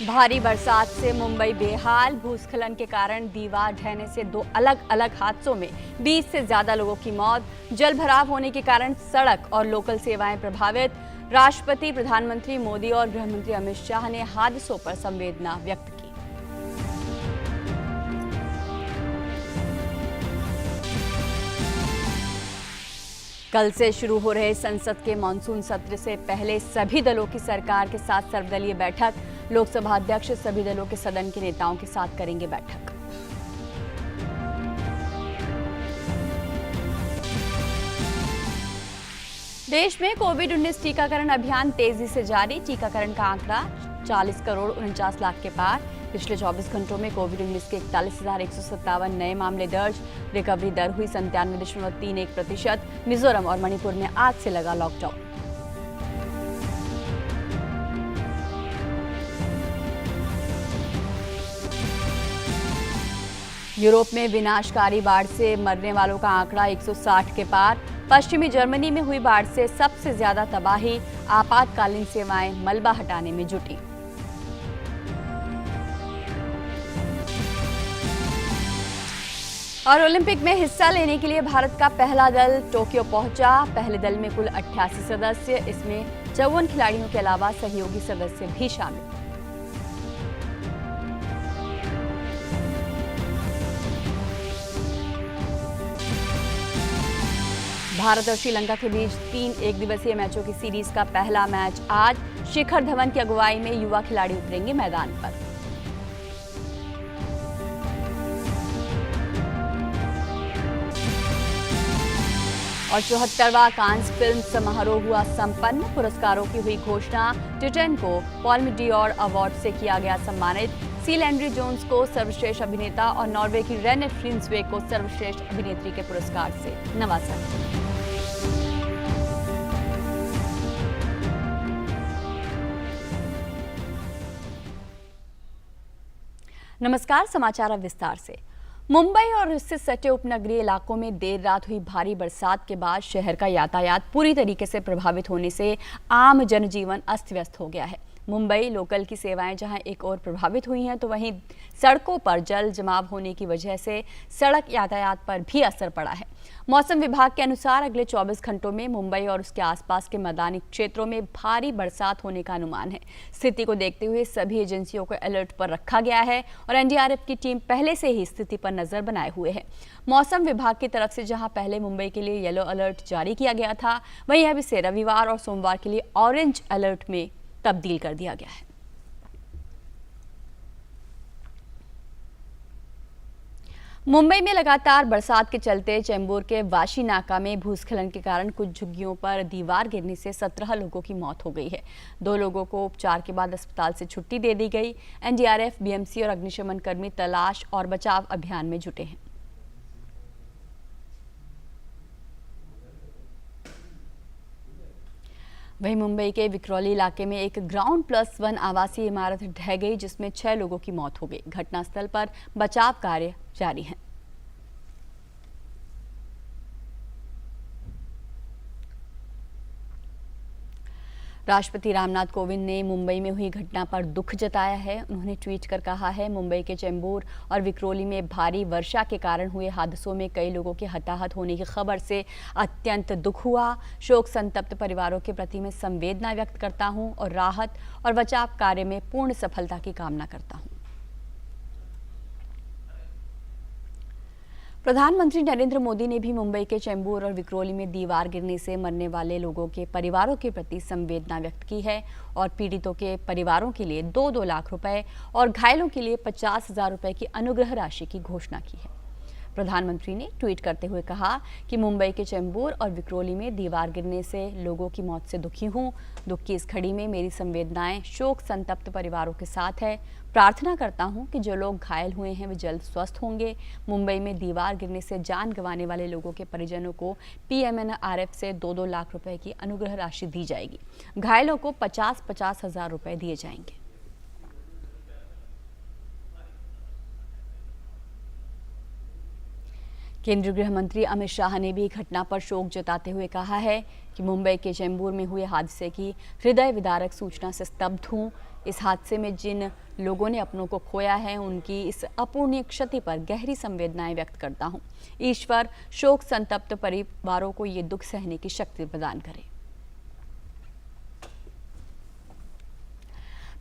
भारी बरसात से मुंबई बेहाल। भूस्खलन के कारण दीवार ढहने से दो अलग अलग हादसों में 20 से ज्यादा लोगों की मौत। जल भराव होने के कारण सड़क और लोकल सेवाएं प्रभावित। राष्ट्रपति, प्रधानमंत्री मोदी और गृहमंत्री अमित शाह ने हादसों पर संवेदना व्यक्त की। कल से शुरू हो रहे संसद के मानसून सत्र से पहले सभी दलों की सरकार के साथ सर्वदलीय बैठक। लोकसभा अध्यक्ष सभी दलों के सदन के नेताओं के साथ करेंगे बैठक। देश में कोविड-19 टीकाकरण अभियान तेजी से जारी। टीकाकरण का आंकड़ा 40 करोड़ 49 लाख के पार। पिछले 24 घंटों में कोविड-19 के 41,157 नए मामले दर्ज। रिकवरी दर हुई 97.31%। मिजोरम और मणिपुर में आज से लगा लॉकडाउन। यूरोप में विनाशकारी बाढ़ से मरने वालों का आंकड़ा 160 के पार। पश्चिमी जर्मनी में हुई बाढ़ से सबसे ज्यादा तबाही। आपातकालीन सेवाएं मलबा हटाने में जुटी। और ओलंपिक में हिस्सा लेने के लिए भारत का पहला दल टोक्यो पहुंचा। पहले दल में कुल 88 सदस्य, इसमें 54 खिलाड़ियों के अलावा सहयोगी सदस्य भी शामिल। भारत और श्रीलंका के बीच 3 एकदिवसीय मैचों की सीरीज का पहला मैच आज। शिखर धवन की अगुवाई में युवा खिलाड़ी उतरेंगे मैदान पर। और 74वां कांस फिल्म समारोह हुआ संपन्न। पुरस्कारों की हुई घोषणा। टिटन को पाल्म डियोर अवार्ड से किया गया सम्मानित। सील एंड्री जोन्स को सर्वश्रेष्ठ अभिनेता और नॉर्वे की रेने फ्रिंसवे को सर्वश्रेष्ठ अभिनेत्री के पुरस्कार से नवाजा। नमस्कार, समाचार अब विस्तार से। मुंबई और इससे सटे उपनगरीय इलाकों में देर रात हुई भारी बरसात के बाद शहर का यातायात पूरी तरीके से प्रभावित होने से आम जनजीवन अस्त व्यस्त हो गया है। मुंबई लोकल की सेवाएं जहां एक ओर प्रभावित हुई हैं, तो वहीं सड़कों पर जल जमाव होने की वजह से सड़क यातायात पर भी असर पड़ा है। मौसम विभाग के अनुसार अगले 24 घंटों में मुंबई और उसके आसपास के मैदानी क्षेत्रों में भारी बरसात होने का अनुमान है। स्थिति को देखते हुए सभी एजेंसियों को अलर्ट पर रखा गया है और एनडीआरएफ की टीम पहले से ही स्थिति पर नजर बनाए हुए है। मौसम विभाग की तरफ से जहां पहले मुंबई के लिए येलो अलर्ट जारी किया गया था, वहीं अब इसे रविवार और सोमवार के लिए ऑरेंज अलर्ट में तब्दील कर दिया गया है। मुंबई में लगातार बरसात के चलते चेंबूर के वाशी नाका में भूस्खलन के कारण कुछ झुग्गियों पर दीवार गिरने से 17 लोगों की मौत हो गई है। 2 लोगों को उपचार के बाद अस्पताल से छुट्टी दे दी गई। एनडीआरएफ, बीएमसी और अग्निशमन कर्मी तलाश और बचाव अभियान में जुटे हैं। वहीं मुंबई के विक्रोली इलाके में एक ग्राउंड+1 आवासीय इमारत ढह गई, जिसमें 6 लोगों की मौत हो गई। घटनास्थल पर बचाव कार्य जारी है। राष्ट्रपति रामनाथ कोविंद ने मुंबई में हुई घटना पर दुख जताया है। उन्होंने ट्वीट कर कहा है, मुंबई के चेंबूर और विक्रोली में भारी वर्षा के कारण हुए हादसों में कई लोगों के हताहत होने की खबर से अत्यंत दुख हुआ। शोक संतप्त परिवारों के प्रति मैं संवेदना व्यक्त करता हूं और राहत और बचाव कार्य में पूर्ण सफलता की कामना करता हूं। प्रधानमंत्री नरेंद्र मोदी ने भी मुंबई के चेंबूर और विक्रोली में दीवार गिरने से मरने वाले लोगों के परिवारों के प्रति संवेदना व्यक्त की है और पीड़ितों के परिवारों के लिए 2-2 लाख रुपए और घायलों के लिए 50,000 रुपए की अनुग्रह राशि की घोषणा की है। प्रधानमंत्री ने ट्वीट करते हुए कहा कि मुंबई के चेंबूर और विक्रोली में दीवार गिरने से लोगों की मौत से दुखी हूं। दुख की इस घड़ी में मेरी संवेदनाएं शोक संतप्त परिवारों के साथ है। प्रार्थना करता हूं कि जो लोग घायल हुए हैं वे जल्द स्वस्थ होंगे। मुंबई में दीवार गिरने से जान गंवाने वाले लोगों के परिजनों को पीएमएनआरएफ से 2-2 लाख रुपए की अनुग्रह राशि दी जाएगी। घायलों को 50-50 हजार रुपए दिए जाएंगे। केंद्रीय गृह मंत्री अमित शाह ने भी घटना पर शोक जताते हुए कहा है कि मुंबई के चेंबूर में हुए हादसे की हृदय विदारक सूचना से स्तब्ध हूं। इस हादसे में जिन लोगों ने अपनों को खोया है उनकी इस अपूर्णीय क्षति पर गहरी संवेदनाएं व्यक्त करता हूं। ईश्वर शोक संतप्त परिवारों को ये दुख सहने की शक्ति प्रदान करे।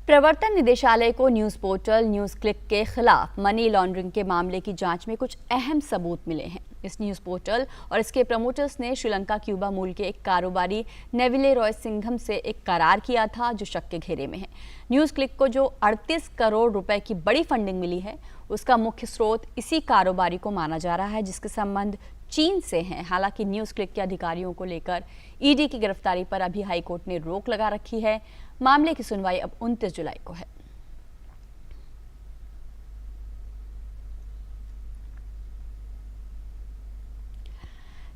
प्रवर्तन निदेशालय को न्यूज पोर्टल न्यूज क्लिक के खिलाफ मनी लॉन्ड्रिंग के मामले की जांच में कुछ अहम सबूत मिले हैं। इस न्यूज पोर्टल और इसके प्रमोटर्स ने श्रीलंका क्यूबा मूल के एक कारोबारी नेविले रॉय सिंघम से एक करार किया था जो शक के घेरे में है। न्यूज क्लिक को जो 38 करोड़ रुपए की बड़ी फंडिंग मिली है उसका मुख्य स्रोत इसी कारोबारी को माना जा रहा है जिसके संबंध चीन से हैं। हालांकि न्यूज क्लिक के अधिकारियों को लेकर ईडी की गिरफ्तारी पर अभी हाईकोर्ट ने रोक लगा रखी है। मामले की सुनवाई अब 29 जुलाई को है।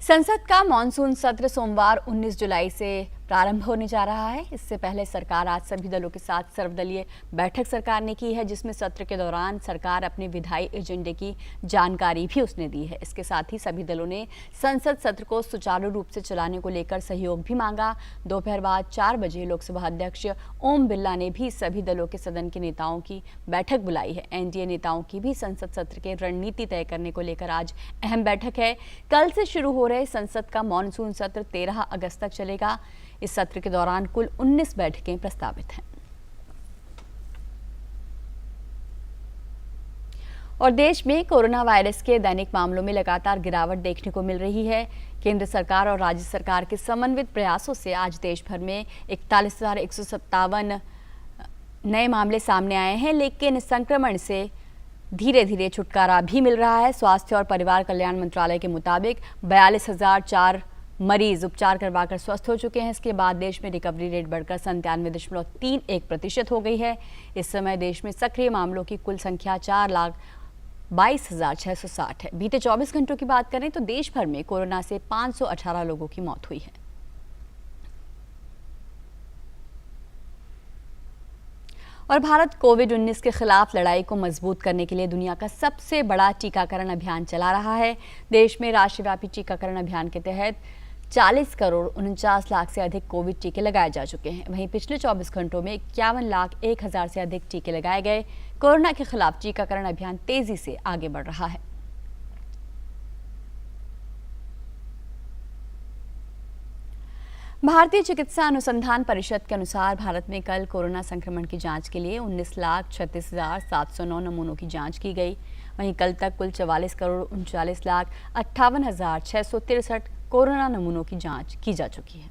संसद का मॉनसून सत्र सोमवार 19 जुलाई से प्रारंभ होने जा रहा है। इससे पहले सरकार आज सभी दलों के साथ सर्वदलीय बैठक सरकार ने की है जिसमें सत्र के दौरान सरकार अपने विधायी एजेंडे की जानकारी भी उसने दी है। इसके साथ ही सभी दलों ने संसद सत्र को सुचारू रूप से चलाने को लेकर सहयोग भी मांगा। दोपहर बाद 4 बजे लोकसभा अध्यक्ष ओम बिरला ने भी सभी दलों के सदन के नेताओं की बैठक बुलाई है। एनडीए नेताओं की भी संसद सत्र के रणनीति तय करने को लेकर आज अहम बैठक है। कल से शुरू हो रहे संसद का मॉनसून सत्र 13 अगस्त तक चलेगा। इस सत्र के दौरान कुल 19 बैठकें प्रस्तावित हैं। और देश में कोरोना वायरस के दैनिक मामलों में लगातार गिरावट देखने को मिल रही है। केंद्र सरकार और राज्य सरकार के समन्वित प्रयासों से आज देश भर में 41,157 नए मामले सामने आए हैं, लेकिन संक्रमण से धीरे धीरे छुटकारा भी मिल रहा है। स्वास्थ्य और परिवार कल्याण मंत्रालय के मुताबिक 42,004 मरीज उपचार करवाकर स्वस्थ हो चुके हैं। इसके बाद देश में रिकवरी रेट बढ़कर 97.31% हो गई है। इस समय देश में सक्रिय मामलों की कुल संख्या 4,22,660 है। बीते 24 घंटों की बात करें तो देश भर में कोरोना से 518 लोगों की मौत हुई है। और भारत कोविड-19 के खिलाफ लड़ाई को मजबूत करने के लिए दुनिया का सबसे बड़ा टीकाकरण अभियान चला रहा है। देश में राष्ट्रव्यापी टीकाकरण अभियान के तहत 40 करोड़ 49 लाख से अधिक कोविड टीके लगाए जा चुके हैं। वहीं पिछले 24 घंटों में 51 लाख 1 हजार से अधिक टीके लगाए गए। कोरोना के खिलाफ टीकाकरण अभियान तेजी से आगे बढ़ रहा है। भारतीय चिकित्सा अनुसंधान परिषद के अनुसार भारत में कल कोरोना संक्रमण की जांच के लिए 19,36,709 नमूनों की जांच की गई। वहीं कल तक कुल 44 करोड़ 39,58,663 कोरोना नमूनों की जांच की जा चुकी है।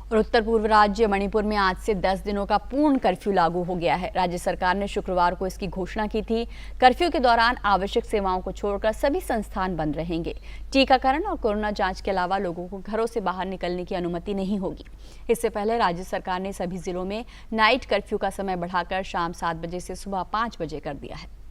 और उत्तर पूर्व राज्य मणिपुर में आज से 10 दिनों का पूर्ण कर्फ्यू लागू हो गया है। राज्य सरकार ने शुक्रवार को इसकी घोषणा की थी। कर्फ्यू के दौरान आवश्यक सेवाओं को छोड़कर सभी संस्थान बंद रहेंगे। टीकाकरण और कोरोना जांच के अलावा लोगों को घरों से बाहर निकलने की अनुमति नहीं होगी। इससे पहले राज्य सरकार ने सभी जिलों में नाइट कर्फ्यू का समय बढ़ाकर शाम 7 बजे से सुबह 5 बजे कर दिया है।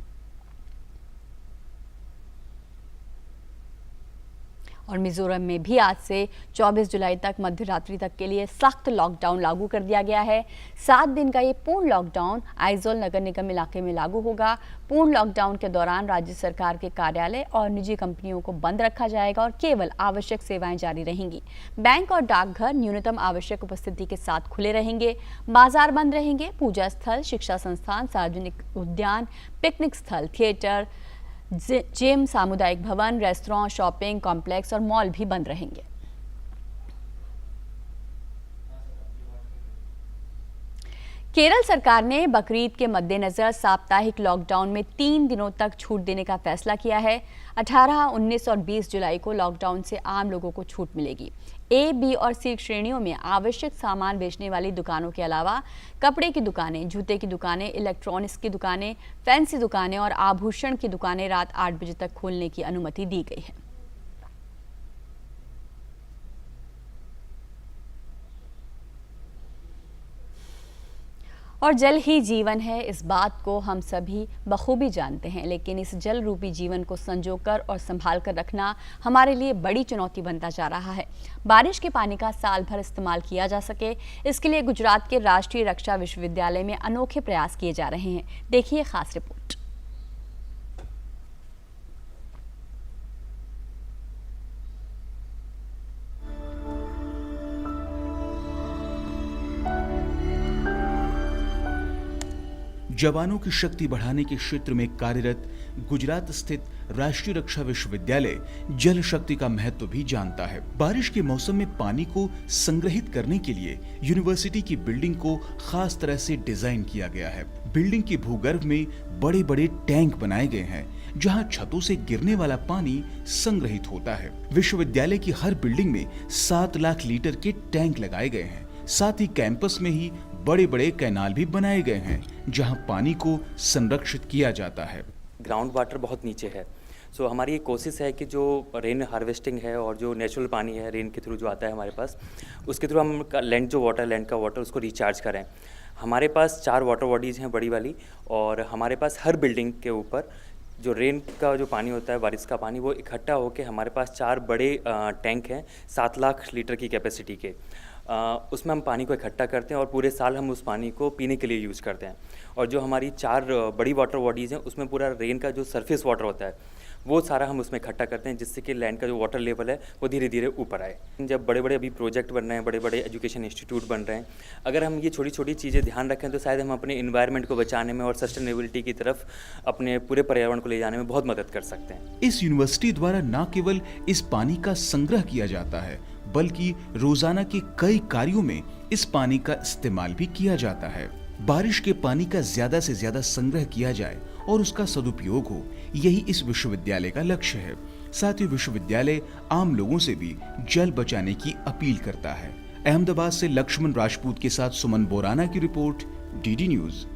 और मिजोरम में भी आज से 24 जुलाई तक मध्य रात्रि तक के लिए सख्त लॉकडाउन लागू कर दिया गया है। 7 दिन का ये पूर्ण लॉकडाउन आइजोल नगर निगम इलाके में लागू होगा। पूर्ण लॉकडाउन के दौरान राज्य सरकार के कार्यालय और निजी कंपनियों को बंद रखा जाएगा और केवल आवश्यक सेवाएं जारी रहेंगी। बैंक और डाकघर न्यूनतम आवश्यक उपस्थिति के साथ खुले रहेंगे। बाजार बंद रहेंगे। पूजा स्थल, शिक्षा संस्थान, सार्वजनिक उद्यान, पिकनिक स्थल, थिएटर, जिम, सामुदायिक भवन, रेस्तरां, शॉपिंग कॉम्प्लेक्स और मॉल भी बंद रहेंगे। केरल सरकार ने बकरीद के मद्देनजर साप्ताहिक लॉकडाउन में 3 दिनों तक छूट देने का फैसला किया है। 18, 19 और 20 जुलाई को लॉकडाउन से आम लोगों को छूट मिलेगी। ए, बी और सी श्रेणियों में आवश्यक सामान बेचने वाली दुकानों के अलावा कपड़े की दुकानें, जूते की दुकानें, इलेक्ट्रॉनिक्स की दुकानें, फैंसी दुकानें और आभूषण की दुकानें रात 8 बजे तक खोलने की अनुमति दी गई है। और जल ही जीवन है, इस बात को हम सभी बखूबी जानते हैं, लेकिन इस जल रूपी जीवन को संजोकर और संभाल कर रखना हमारे लिए बड़ी चुनौती बनता जा रहा है। बारिश के पानी का साल भर इस्तेमाल किया जा सके, इसके लिए गुजरात के राष्ट्रीय रक्षा विश्वविद्यालय में अनोखे प्रयास किए जा रहे हैं। देखिए खास रिपोर्ट। जवानों की शक्ति बढ़ाने के क्षेत्र में कार्यरत गुजरात स्थित राष्ट्रीय रक्षा विश्वविद्यालय जल शक्ति का महत्व भी जानता है। बारिश के मौसम में पानी को संग्रहित करने के लिए यूनिवर्सिटी की बिल्डिंग को खास तरह से डिजाइन किया गया है। बिल्डिंग के भूगर्भ में बड़े बड़े टैंक बनाए गए हैं, जहां छतों से गिरने वाला पानी संग्रहित होता है। विश्वविद्यालय की हर बिल्डिंग में 7 लाख लीटर के टैंक लगाए गए हैं। साथ ही कैंपस में ही बड़े बड़े कैनाल भी बनाए गए हैं, जहां पानी को संरक्षित किया जाता है। ग्राउंड वाटर बहुत नीचे है, सो हमारी ये कोशिश है कि जो रेन हार्वेस्टिंग है और जो नेचुरल पानी है रेन के थ्रू जो आता है हमारे पास, उसके थ्रू हम लैंड का वाटर उसको रिचार्ज करें। हमारे पास 4 वाटर बॉडीज़ हैं बड़ी वाली, और हमारे पास हर बिल्डिंग के ऊपर जो रेन का जो पानी होता है, बारिश का पानी, वो इकट्ठा होकर हमारे पास 4 बड़े टैंक हैं 7 लाख लीटर की कैपेसिटी के। उसमें हम पानी को इकट्ठा करते हैं और पूरे साल हम उस पानी को पीने के लिए यूज़ करते हैं। और जो हमारी 4 बड़ी वाटर बॉडीज़ हैं, उसमें पूरा रेन का जो सरफेस वाटर होता है वो सारा हम उसमें इकट्ठा करते हैं, जिससे कि लैंड का जो वाटर लेवल है वो धीरे धीरे ऊपर आए। जब बड़े बड़े अभी प्रोजेक्ट बन रहे हैं, बड़े बड़े एजुकेशन इंस्टीट्यूट बन रहे हैं, अगर हम ये छोटी छोटी चीज़ें ध्यान रखें तो शायद हम अपने इन्वायरमेंट को बचाने में और सस्टेनेबिलिटी की तरफ अपने पूरे पर्यावरण को ले जाने में बहुत मदद कर सकते हैं। इस यूनिवर्सिटी द्वारा न केवल इस पानी का संग्रह किया जाता है, बल्कि रोजाना के कई कार्यों में इस पानी का इस्तेमाल भी किया जाता है। बारिश के पानी का ज्यादा से ज्यादा संग्रह किया जाए और उसका सदुपयोग हो, यही इस विश्वविद्यालय का लक्ष्य है। साथ ही विश्वविद्यालय आम लोगों से भी जल बचाने की अपील करता है। अहमदाबाद से लक्ष्मण राजपूत के साथ सुमन बोराना की रिपोर्ट, डीडी न्यूज।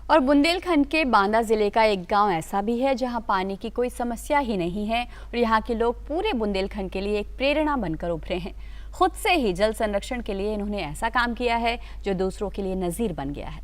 और बुंदेलखंड के बांदा जिले का एक गांव ऐसा भी है जहां पानी की कोई समस्या ही नहीं है, और यहां के लोग पूरे बुंदेलखंड के लिए एक प्रेरणा बनकर उभरे हैं। खुद से ही जल संरक्षण के लिए इन्होंने ऐसा काम किया है जो दूसरों के लिए नजीर बन गया है।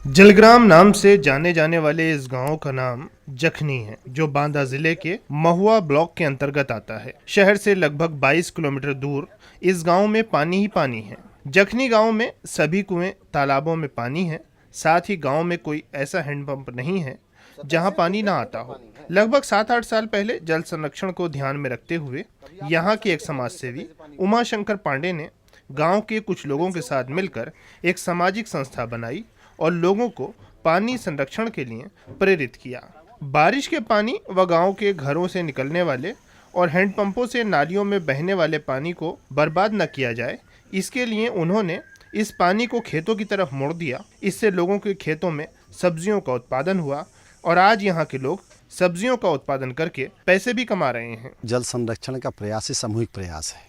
जलग्राम नाम से जाने जाने वाले इस गांव का नाम जखनी है, जो बांदा जिले के महुआ ब्लॉक के अंतर्गत आता है। शहर से लगभग 22 किलोमीटर दूर इस गांव में पानी ही पानी है। जखनी गांव में सभी कुएं तालाबों में पानी है। साथ ही गांव में कोई ऐसा हैंडपंप नहीं है जहां पानी ना आता हो। लगभग 7-8 साल पहले जल संरक्षण को ध्यान में रखते हुए यहां के एक समाज सेवी उमा शंकर पांडे ने गांव के कुछ लोगों के साथ मिलकर एक सामाजिक संस्था बनाई और लोगों को पानी संरक्षण के लिए प्रेरित किया। बारिश के पानी व गांव के घरों से निकलने वाले और हैंडपंपों से नालियों में बहने वाले पानी को बर्बाद न किया जाए, इसके लिए उन्होंने इस पानी को खेतों की तरफ मोड़ दिया। इससे लोगों के खेतों में सब्जियों का उत्पादन हुआ और आज यहाँ के लोग सब्जियों का उत्पादन करके पैसे भी कमा रहे हैं। जल संरक्षण का प्रयास ही सामूहिक प्रयास है।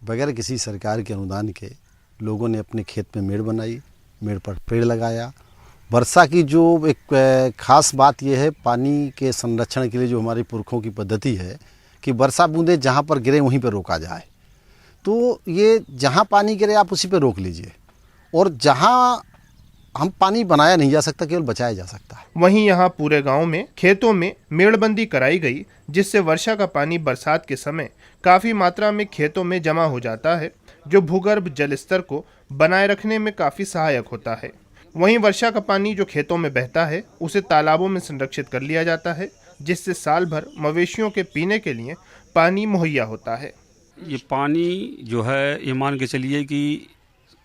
बगैर किसी सरकार के अनुदान के लोगों ने अपने खेत में मेड़ बनाई, मेड़ पर पेड़ लगाया। वर्षा की जो एक खास बात यह है, पानी के संरक्षण के लिए जो हमारे पुरखों की पद्धति है कि वर्षा बूंदें जहाँ पर गिरे वहीं पर रोका जाए। तो ये जहाँ पानी गिरे आप उसी पर रोक लीजिए, और जहाँ हम पानी बनाया नहीं जा सकता केवल बचाया जा सकता है। वहीं यहाँ पूरे गांव में खेतों में मेड़बंदी कराई गई, जिससे वर्षा का पानी बरसात के समय काफी मात्रा में खेतों में जमा हो जाता है, जो भूगर्भ जल स्तर को बनाए रखने में काफी सहायक होता है। वहीं वर्षा का पानी जो खेतों में बहता है उसे तालाबों में संरक्षित कर लिया जाता है, जिससे साल भर मवेशियों के पीने के लिए पानी मुहैया होता है। ये पानी जो है, ये मान के चलिए कि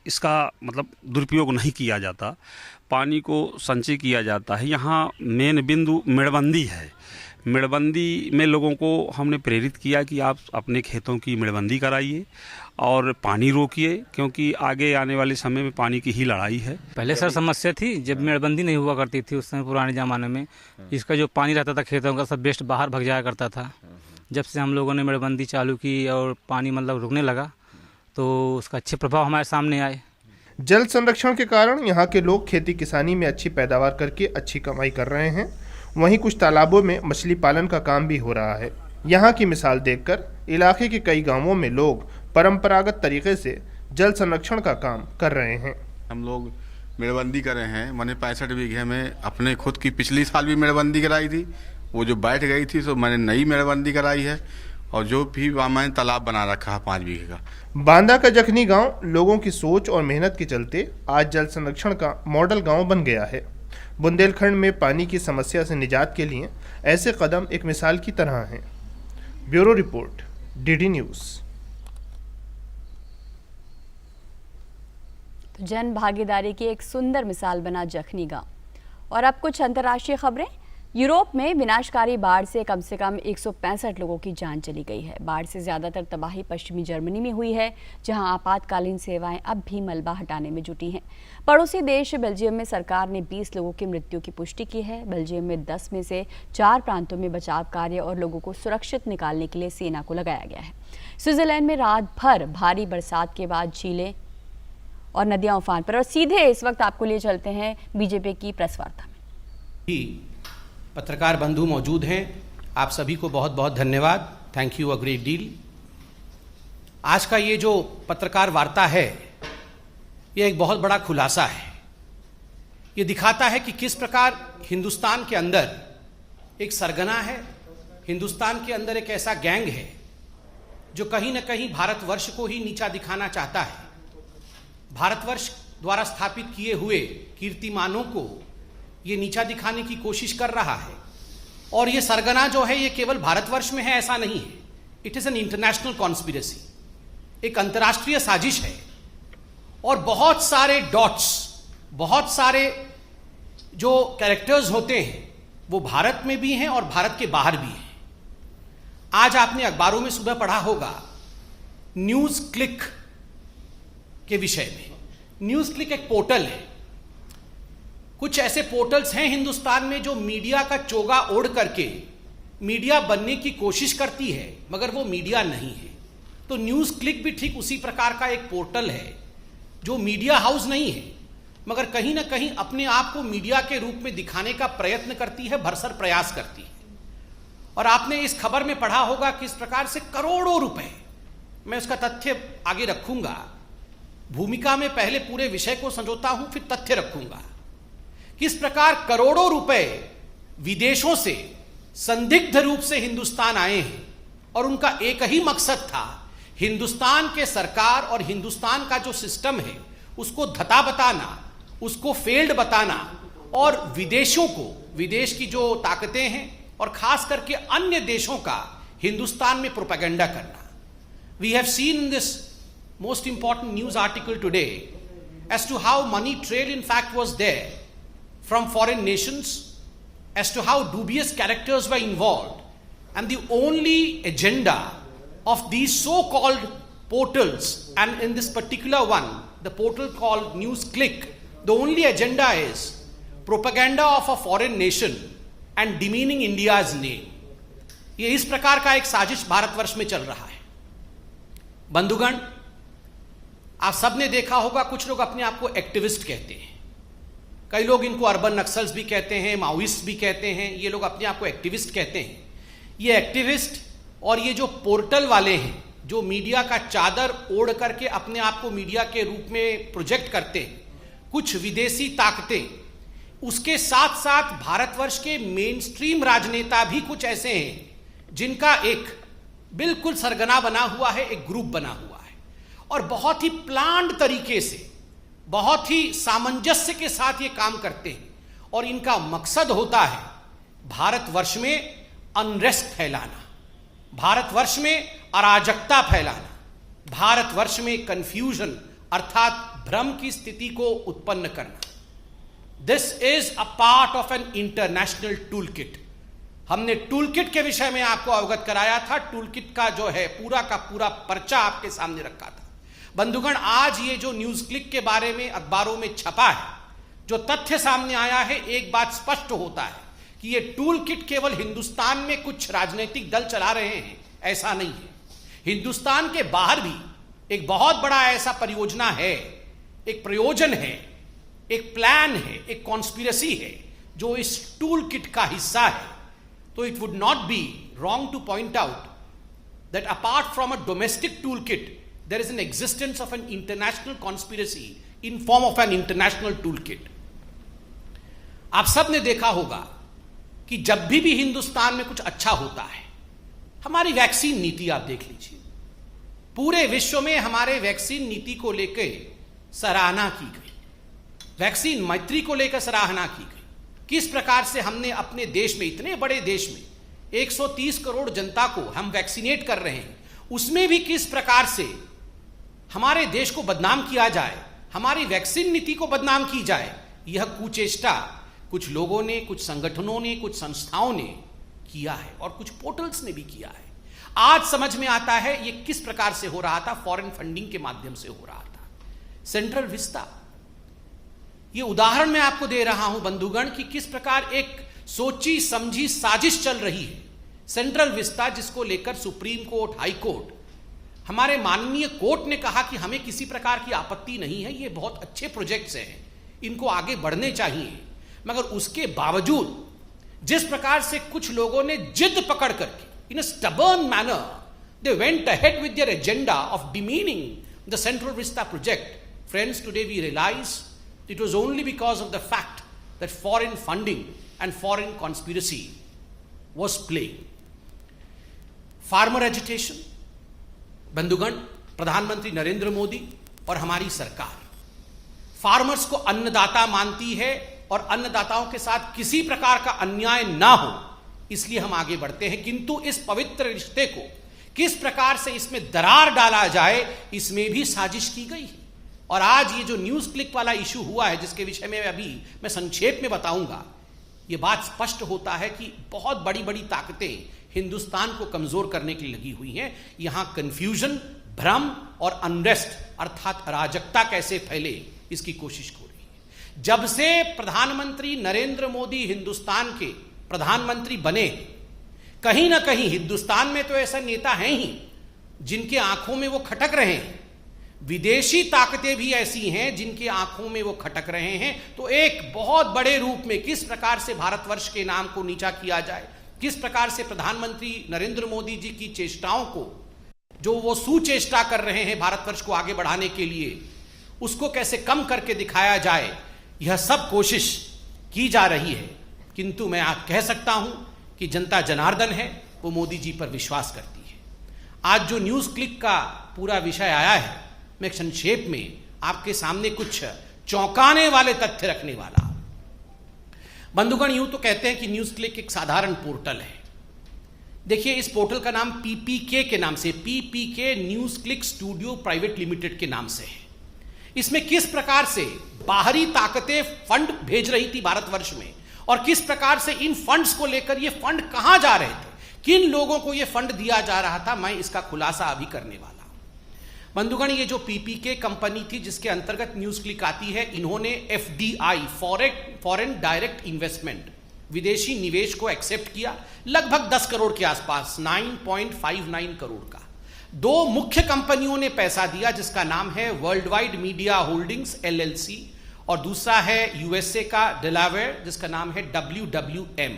इसका मतलब दुरुपयोग नहीं किया जाता, पानी को संचय किया जाता है। यहाँ मेन बिंदु मेड़बंदी है। मेड़बंदी में लोगों को हमने प्रेरित किया कि आप अपने खेतों की मेड़बंदी कराइए और पानी रोकिए, क्योंकि आगे आने वाले समय में पानी की ही लड़ाई है। पहले सर समस्या थी, जब मेड़बंदी नहीं हुआ करती थी उस समय पुराने ज़माने में, इसका जो पानी रहता था खेतों का सब वेस्ट बाहर भग जाया करता था। जब से हम लोगों ने मेड़बंदी चालू की और पानी मतलब रुकने लगा, तो उसका अच्छे प्रभाव हमारे सामने आए। जल संरक्षण के कारण यहाँ के लोग खेती किसानी में अच्छी पैदावार करके अच्छी कमाई कर रहे हैं। वहीं कुछ तालाबों में मछली पालन का काम भी हो रहा है। यहाँ की मिसाल देखकर इलाके के कई गांवों में लोग परंपरागत तरीके से जल संरक्षण का काम कर रहे हैं। हम लोग मेड़बंदी कर रहे हैं। मैंने 65 बीघे में अपने खुद की पिछली साल भी मेड़बंदी कराई थी, वो जो बैठ गई थी तो मैंने नई मेड़बंदी कराई है, और जो भी मैंने तालाब बना रखा है 5 बीघे का। बांदा का जखनी गांव लोगों की सोच और मेहनत के चलते आज जल संरक्षण का मॉडल गांव बन गया है। बुंदेलखंड में पानी की समस्या से निजात के लिए ऐसे कदम एक मिसाल की तरह हैं। Bureau report, DD news. तो जन भागीदारी की एक सुंदर मिसाल बना जखनी गांव। और अब कुछ अंतर्राष्ट्रीय खबरें। यूरोप में विनाशकारी बाढ़ से कम 165 लोगों की जान चली गई है। बाढ़ से ज्यादातर तबाही पश्चिमी जर्मनी में हुई है, जहां आपातकालीन सेवाएं अब भी मलबा हटाने में जुटी हैं। पड़ोसी देश बेल्जियम में सरकार ने 20 लोगों की मृत्यु की पुष्टि की है। बेल्जियम में 10 में से 4 प्रांतों में बचाव कार्य और लोगों को सुरक्षित निकालने के लिए सेना को लगाया गया है। स्विट्जरलैंड में रात भर भारी बरसात के बाद झीलें और नदियां उफान पर। और सीधे इस वक्त आपको लिए चलते हैं बीजेपी की प्रेस वार्ता में। पत्रकार बंधु मौजूद हैं, आप सभी को बहुत बहुत धन्यवाद। Thank you a great deal. आज का ये जो पत्रकार वार्ता है, ये एक बहुत बड़ा खुलासा है। ये दिखाता है कि किस प्रकार हिंदुस्तान के अंदर एक सरगना है, हिंदुस्तान के अंदर एक ऐसा गैंग है जो कहीं ना कहीं भारतवर्ष को ही नीचा दिखाना चाहता है। भारतवर्ष द्वारा स्थापित किए हुए कीर्तिमानों को ये नीचा दिखाने की कोशिश कर रहा है। और ये सरगना जो है, ये केवल भारतवर्ष में है ऐसा नहीं है। It is an international conspiracy, एक अंतर्राष्ट्रीय साजिश है। और बहुत सारे डॉट्स, बहुत सारे जो कैरेक्टर्स होते हैं वो भारत में भी हैं और भारत के बाहर भी हैं। आज आपने अखबारों में सुबह पढ़ा होगा न्यूज क्लिक के विषय में। न्यूज क्लिक एक पोर्टल है। कुछ ऐसे पोर्टल्स हैं हिंदुस्तान में जो मीडिया का चोगा ओढ़ करके मीडिया बनने की कोशिश करती है, मगर वो मीडिया नहीं है। तो न्यूज क्लिक भी ठीक उसी प्रकार का एक पोर्टल है जो मीडिया हाउस नहीं है, मगर कहीं ना कहीं अपने आप को मीडिया के रूप में दिखाने का प्रयत्न करती है, भरसक प्रयास करती है। और आपने इस खबर में पढ़ा होगा किस प्रकार से करोड़ों रुपए, मैं उसका तथ्य आगे रखूंगा, भूमिका में पहले पूरे विषय को संजोता हूं फिर तथ्य रखूंगा। किस प्रकार करोड़ों रुपए विदेशों से संदिग्ध रूप से हिंदुस्तान आए हैं और उनका एक ही मकसद था, हिंदुस्तान के सरकार और हिंदुस्तान का जो सिस्टम है उसको धता बताना, उसको फेल्ड बताना, और विदेशों को, विदेश की जो ताकतें हैं और खास करके अन्य देशों का हिंदुस्तान में प्रोपेगेंडा करना। We have seen this most important news article today as to how money trail in fact was there from foreign nations, as to how dubious characters were involved, and the only agenda of these so-called portals, and in this particular one, the portal called News Click, the only agenda is propaganda of a foreign nation and demeaning India's name. ये इस प्रकार का एक साजिश भारतवर्ष में चल रहा है। बंधुगण, आप सबने देखा होगा कुछ लोग अपने आप को एक्टिविस्ट कहते हैं, कई लोग इनको अर्बन नक्सल्स भी कहते हैं, माओइस्ट भी कहते हैं, ये लोग अपने आप को एक्टिविस्ट कहते हैं। ये एक्टिविस्ट और ये जो पोर्टल वाले हैं जो मीडिया का चादर ओढ़ करके अपने आप को मीडिया के रूप में प्रोजेक्ट करते हैं, कुछ विदेशी ताकतें, उसके साथ साथ भारतवर्ष के मेन स्ट्रीम राजनेता भी कुछ ऐसे हैं जिनका एक बिल्कुल सरगना बना हुआ है, एक ग्रुप बना हुआ है, और बहुत ही प्लान्ड तरीके से, बहुत ही सामंजस्य के साथ ये काम करते हैं। और इनका मकसद होता है भारतवर्ष में अनरेस्ट फैलाना, भारतवर्ष में अराजकता फैलाना, भारतवर्ष में कंफ्यूजन अर्थात भ्रम की स्थिति को उत्पन्न करना। This is a part of an international tool kit. हमने टूल किट के विषय में आपको अवगत कराया था। टूल किट का जो है पूरा का पूरा पर्चा आपके सामने रखा था। बंधुगण, आज ये जो न्यूज क्लिक के बारे में अखबारों में छपा है, जो तथ्य सामने आया है, एक बात स्पष्ट होता है कि ये टूल किट केवल हिंदुस्तान में कुछ राजनीतिक दल चला रहे हैं ऐसा नहीं है। हिंदुस्तान के बाहर भी एक बहुत बड़ा ऐसा परियोजना है, एक प्रयोजन है, एक प्लान है, एक कॉन्स्पिरेसी है जो इस टूल किट का हिस्सा है। तो it would not be wrong two point out that apart from a domestic toolkit, there is an existence of an international conspiracy in form of an international toolkit. आप सब ने देखा होगा कि जब भी हिंदुस्तान में कुछ अच्छा होता है, हमारी वैक्सीन नीति आप देख लीजिए, पूरे विश्व में हमारे वैक्सीन नीति को लेकर सराहना की गई, वैक्सीन मैत्री को लेकर सराहना की गई। किस प्रकार से हमने अपने देश में, इतने बड़े देश में 130 करोड़ जनता को हम वैक्सीनेट कर रहे हैं, उसमें भी किस प्रकार से हमारे देश को बदनाम किया जाए, हमारी वैक्सीन नीति को बदनाम की जाए, यह कुचेष्टा कुछ लोगों ने, कुछ संगठनों ने, कुछ संस्थाओं ने किया है और कुछ पोर्टल्स ने भी किया है। आज समझ में आता है यह किस प्रकार से हो रहा था, फॉरेन फंडिंग के माध्यम से हो रहा था। सेंट्रल विस्टा, यह उदाहरण मैं आपको दे रहा हूं बंधुगण कि किस प्रकार एक सोची समझी साजिश चल रही है। सेंट्रल विस्टा जिसको लेकर सुप्रीम कोर्ट, हाई कोर्ट, हमारे माननीय कोर्ट ने कहा कि हमें किसी प्रकार की आपत्ति नहीं है, ये बहुत अच्छे प्रोजेक्ट्स हैं, इनको आगे बढ़ने चाहिए, मगर उसके बावजूद जिस प्रकार से कुछ लोगों ने जिद पकड़ करके in a stubborn manner they went ahead with their agenda of demeaning the Central Vista project, friends, today we realize it was only because of the fact that foreign funding and foreign conspiracy was playing. Farmer agitation, बंधुगण, प्रधानमंत्री नरेंद्र मोदी और हमारी सरकार farmers को अन्नदाता मानती है और अन्नदाताओं के साथ किसी प्रकार का अन्याय ना हो, इसलिए हम आगे बढ़ते हैं। किंतु इस पवित्र रिश्ते को किस प्रकार से इसमें दरार डाला जाए, इसमें भी साजिश की गई है। और आज ये जो न्यूज क्लिक वाला इशू हुआ है, जिसके विषय में अभी मैं संक्षेप में बताऊंगा, ये बात स्पष्ट होता है कि बहुत बड़ी बड़ी ताकतें हिंदुस्तान को कमजोर करने के लिए लगी हुई हैं। यहां कंफ्यूजन, भ्रम और अनरेस्ट अर्थात अराजकता कैसे फैले, इसकी कोशिश हो रही है। जब से प्रधानमंत्री नरेंद्र मोदी हिंदुस्तान के प्रधानमंत्री बने, कहीं ना कहीं हिंदुस्तान में तो ऐसा नेता हैं ही जिनके आंखों में वो खटक रहे हैं, विदेशी ताकतें भी ऐसी हैं जिनके आंखों में वो खटक रहे हैं। तो एक बहुत बड़े रूप में किस प्रकार से भारतवर्ष के नाम को नीचा किया जाए, किस प्रकार से प्रधानमंत्री नरेंद्र मोदी जी की चेष्टाओं को, जो वो सुचेष्टा कर रहे हैं भारतवर्ष को आगे बढ़ाने के लिए, उसको कैसे कम करके दिखाया जाए, यह सब कोशिश की जा रही है। किंतु मैं आज कह सकता हूं कि जनता जनार्दन है, वो मोदी जी पर विश्वास करती है। आज जो न्यूज क्लिक का पूरा विषय आया है, मैं संक्षेप में आपके सामने कुछ चौंकाने वाले तथ्य रखने वाला हूं। बंधुगण, यूं तो कहते हैं कि न्यूज क्लिक एक साधारण पोर्टल है। देखिए, इस पोर्टल का नाम पीपीके के नाम से, PPK News Click Studio Private Limited के नाम से है। इसमें किस प्रकार से बाहरी ताकतें फंड भेज रही थी भारतवर्ष में और किस प्रकार से इन फंड्स को लेकर ये फंड कहां जा रहे थे, किन लोगों को ये फंड दिया जा रहा था, मैं इसका खुलासा अभी करने वाला हूं। बंधुगण, ये जो पीपीके कंपनी थी जिसके अंतर्गत न्यूज क्लिक आती है, इन्होंने एफडीआई, फॉरेन डायरेक्ट इन्वेस्टमेंट, विदेशी निवेश को एक्सेप्ट किया, लगभग 10 करोड़ के आसपास, 9.59 करोड़ का। दो मुख्य कंपनियों ने पैसा दिया, जिसका नाम है world wide media holdings LLC और दूसरा है यूएसए का डेलावेयर, जिसका नाम है WWM।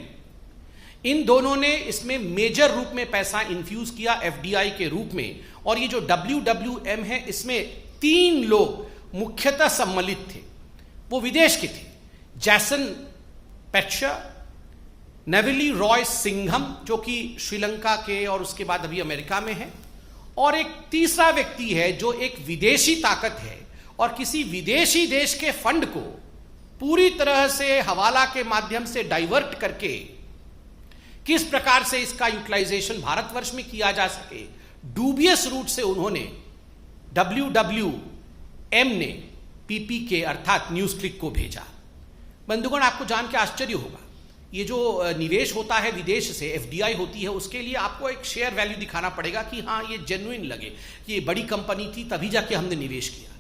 इन दोनों ने इसमें मेजर रूप में पैसा इन्फ्यूज किया एफडीआई के रूप में। और ये जो WWM है, इसमें 3 लोग मुख्यतः सम्मिलित थे, वो विदेश के थे, जैसन पेट्शर, नेविली रॉय सिंघम जो कि श्रीलंका के और उसके बाद अभी अमेरिका में है, और एक तीसरा व्यक्ति है जो एक विदेशी ताकत है और किसी विदेशी देश के फंड को पूरी तरह से हवाला के माध्यम से डाइवर्ट करके किस प्रकार से इसका यूटिलाइजेशन भारतवर्ष में किया जा सके, डूबियस रूट से उन्होंने WWM ने पीपीके अर्थात न्यूज क्लिक को भेजा। बंधुगण, आपको जान के आश्चर्य होगा, ये जो निवेश होता है विदेश से, एफडीआई होती है, उसके लिए आपको एक शेयर वैल्यू दिखाना पड़ेगा कि हाँ ये जेन्युइन लगे, ये बड़ी कंपनी थी तभी जाके हमने निवेश किया।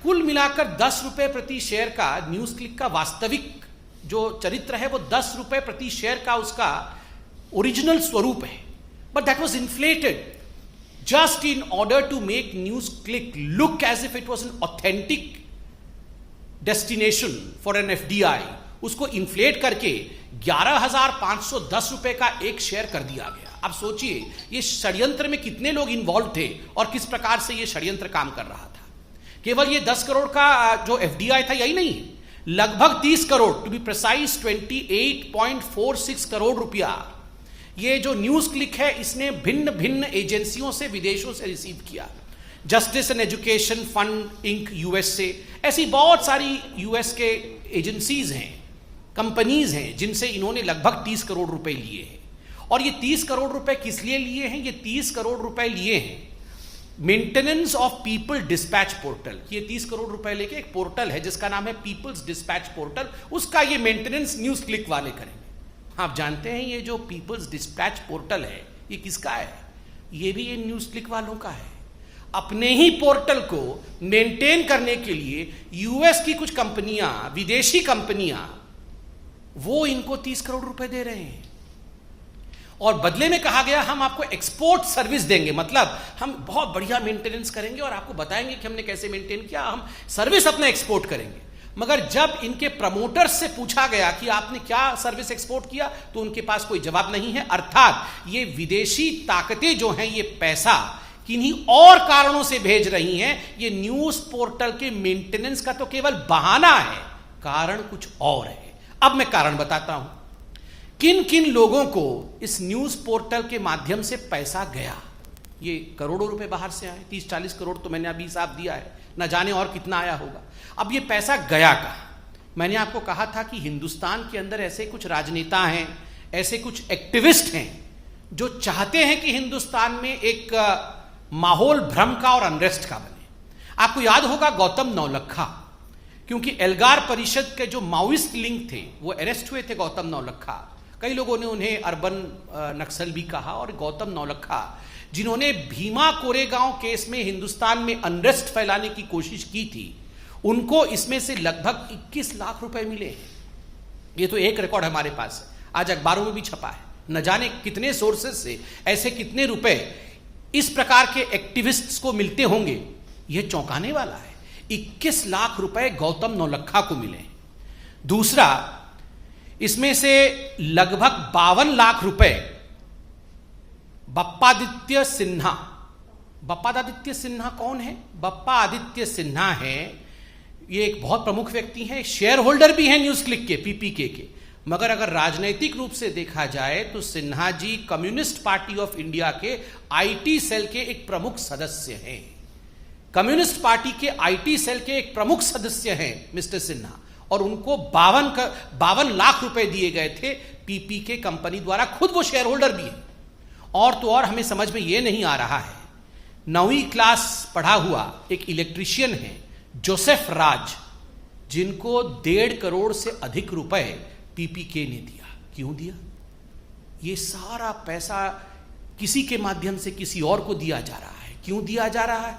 कुल मिलाकर 10 रुपए प्रति शेयर का न्यूज क्लिक का वास्तविक जो चरित्र है वो 10 रुपए प्रति शेयर का उसका ओरिजिनल स्वरूप है। But that was inflated just in order to make News Click look as if it was an authentic destination for an FDI, उसको इन्फ्लेट करके 11,510 रुपए का एक शेयर कर दिया गया। आप सोचिए ये षड्यंत्र में कितने लोग इन्वॉल्व थे और किस प्रकार से ये षड्यंत्र काम कर रहा था। केवल ये 10 करोड़ का जो FDI था यही नहीं, लगभग 30 crore, to be precise 28.46 crore रुपया ये जो न्यूज क्लिक है इसने भिन्न भिन्न एजेंसियों से, विदेशों से रिसीव किया। Justice and education fund inc US से, ऐसी बहुत सारी US के एजेंसीज हैं, कंपनीज हैं जिनसे इन्होंने लगभग 30 करोड़ रुपए लिए हैं। और ये 30 करोड़ रुपए किस लिए लिए हैं? ये 30 करोड़ रुपए लिए हैं maintenance of people dispatch portal. ये 30 करोड़ रुपए लेके एक पोर्टल है जिसका नाम है पीपल्स डिस्पैच पोर्टल, उसका ये मेंटेनेंस न्यूज क्लिक वाले करेंगे। आप जानते हैं ये जो पीपल्स डिस्पैच पोर्टल है ये किसका है? ये भी ये न्यूज क्लिक वालों का है। अपने ही पोर्टल को मेंटेन करने के लिए US की कुछ कंपनियां, विदेशी कंपनियां, वो इनको 30 करोड़ रुपए दे रहे हैं और बदले में कहा गया हम आपको एक्सपोर्ट सर्विस देंगे, मतलब हम बहुत बढ़िया मेंटेनेंस करेंगे और आपको बताएंगे कि हमने कैसे मेंटेन किया, हम सर्विस अपना एक्सपोर्ट करेंगे। मगर जब इनके प्रमोटर्स से पूछा गया कि आपने क्या सर्विस एक्सपोर्ट किया तो उनके पास कोई जवाब नहीं है। अर्थात ये विदेशी ताकतें जो हैं ये पैसा किन्हीं और कारणों से भेज रही हैं। ये न्यूज पोर्टल के मेंटेनेंस का तो केवल बहाना है, कारण कुछ और है। अब मैं कारण बताता हूं किन किन लोगों को इस न्यूज पोर्टल के माध्यम से पैसा गया। ये करोड़ों रुपए बाहर से आए, 30-40 करोड़ तो मैंने अभी हिसाब दिया है, ना जाने और कितना आया होगा। अब ये पैसा गया कहां? मैंने आपको कहा था कि हिंदुस्तान के अंदर ऐसे कुछ राजनेता हैं, ऐसे कुछ एक्टिविस्ट हैं जो चाहते हैं कि हिंदुस्तान में एक माहौल भ्रम का और अनरेस्ट का बने। आपको याद होगा गौतम नौलखा, क्योंकि एल्गार परिषद के जो माओइस्ट लिंक थे वो अरेस्ट हुए थे गौतम नौलखा। कई लोगों ने उन्हें अर्बन नक्सल भी कहा। और गौतम नौलखा जिन्होंने भीमा कोरेगांव केस में हिंदुस्तान में अनरेस्ट फैलाने की कोशिश की थी, उनको इसमें से लगभग 21 लाख रुपए मिले हैं। ये तो एक रिकॉर्ड हमारे पास है, आज अखबारों में भी छपा है। न जाने कितने सोर्सेस से ऐसे कितने रुपए इस प्रकार के एक्टिविस्ट्स को मिलते होंगे, यह चौंकाने वाला है। 21 लाख रुपए गौतम नौलखा को मिले। दूसरा, इसमें से लगभग 52 लाख रुपए बप्पादित्य सिन्हा। बप्पादित्य सिन्हा कौन है? बप्पादित्य सिन्हा है, ये एक बहुत प्रमुख व्यक्ति हैं, शेयर होल्डर भी हैं न्यूज क्लिक के, PPK के। मगर अगर राजनीतिक रूप से देखा जाए तो Sinha ji communist party of India के IT सेल के एक प्रमुख सदस्य हैं। कम्युनिस्ट पार्टी के IT सेल के एक प्रमुख सदस्य हैं मिस्टर सिन्हा, और उनको 52 लाख रुपए दिए गए थे PPK कंपनी द्वारा। खुद वो शेयर होल्डर भी है। और तो और हमें समझ में यह नहीं आ रहा है, 9वीं क्लास पढ़ा हुआ एक इलेक्ट्रीशियन है जोसेफ राज, जिनको 1.5 करोड़ से अधिक रुपए PPK ने दिया। क्यों दिया? ये सारा पैसा किसी के माध्यम से किसी और को दिया जा रहा है। क्यों दिया जा रहा है?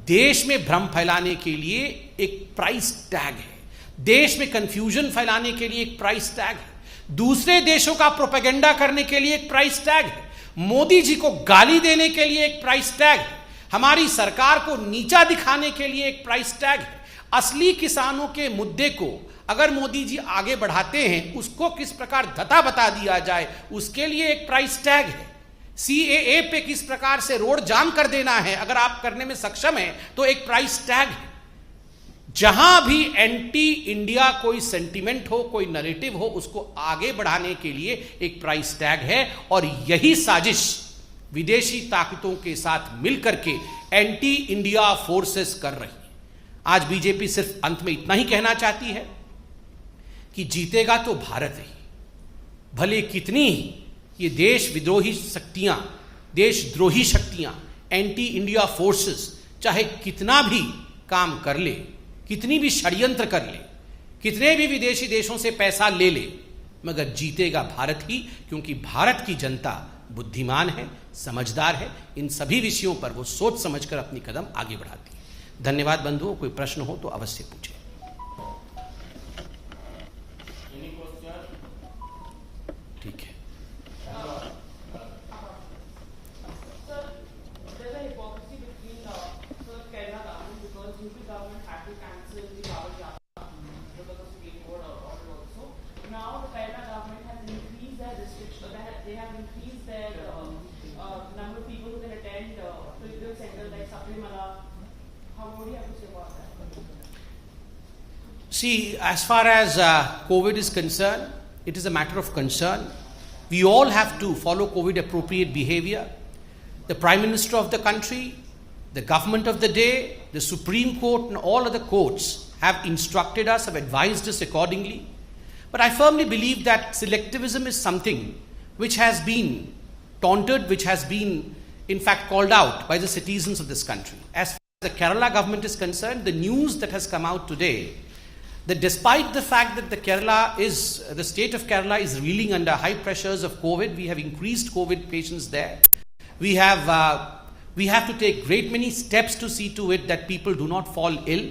देश में भ्रम फैलाने के लिए एक प्राइस टैग है, देश में कंफ्यूजन फैलाने के लिए एक प्राइस टैग है, दूसरे देशों का प्रोपेगेंडा करने के लिए एक प्राइस टैग है, मोदी जी को गाली देने के लिए एक प्राइस टैग है, हमारी सरकार को नीचा दिखाने के लिए एक प्राइस टैग है। असली किसानों के मुद्दे को अगर मोदी जी आगे बढ़ाते हैं, उसको किस प्रकार धता बता दिया जाए, उसके लिए एक प्राइस टैग है। CAA पे किस प्रकार से रोड जाम कर देना है, अगर आप करने में सक्षम हैं तो एक प्राइस टैग है। जहां भी एंटी इंडिया कोई सेंटिमेंट हो, कोई नैरेटिव हो, उसको आगे बढ़ाने के लिए एक प्राइस टैग है। और यही साजिश विदेशी ताकतों के साथ मिलकर के एंटी इंडिया फोर्सेस कर रही है। आज बीजेपी सिर्फ अंत में इतना ही कहना चाहती है कि जीतेगा तो भारत ही, भले कितनी ये देश विद्रोही शक्तियां, देशद्रोही शक्तियां, एंटी इंडिया फोर्सेस चाहे कितना भी काम कर ले, कितनी भी षड्यंत्र कर ले, कितने भी विदेशी देशों से पैसा ले ले, मगर जीतेगा भारत ही, क्योंकि भारत की जनता बुद्धिमान है, समझदार है। इन सभी विषयों पर वो सोच समझकर अपनी कदम आगे बढ़ाती है। धन्यवाद बंधुओं, कोई प्रश्न हो तो अवश्य पूछें। ठीक है। Now the Kerala government has increased their restrictions. They they have increased their number of people who can attend pilgrim center like Sabrimala. What do you have to say about that? See, as far as COVID is concerned, it is a matter of concern. We all have to follow COVID appropriate behavior. The Prime Minister of the country, the government of the day, the Supreme Court and all other courts have instructed us, have advised us accordingly. But I firmly believe that selectivism is something which has been taunted, which has been in fact called out by the citizens of this country. As far as the Kerala government is concerned, the news that has come out today, that despite the fact that the state of Kerala is reeling under high pressures of COVID, we have increased COVID patients there. We have to take great many steps to see to it that people do not fall ill.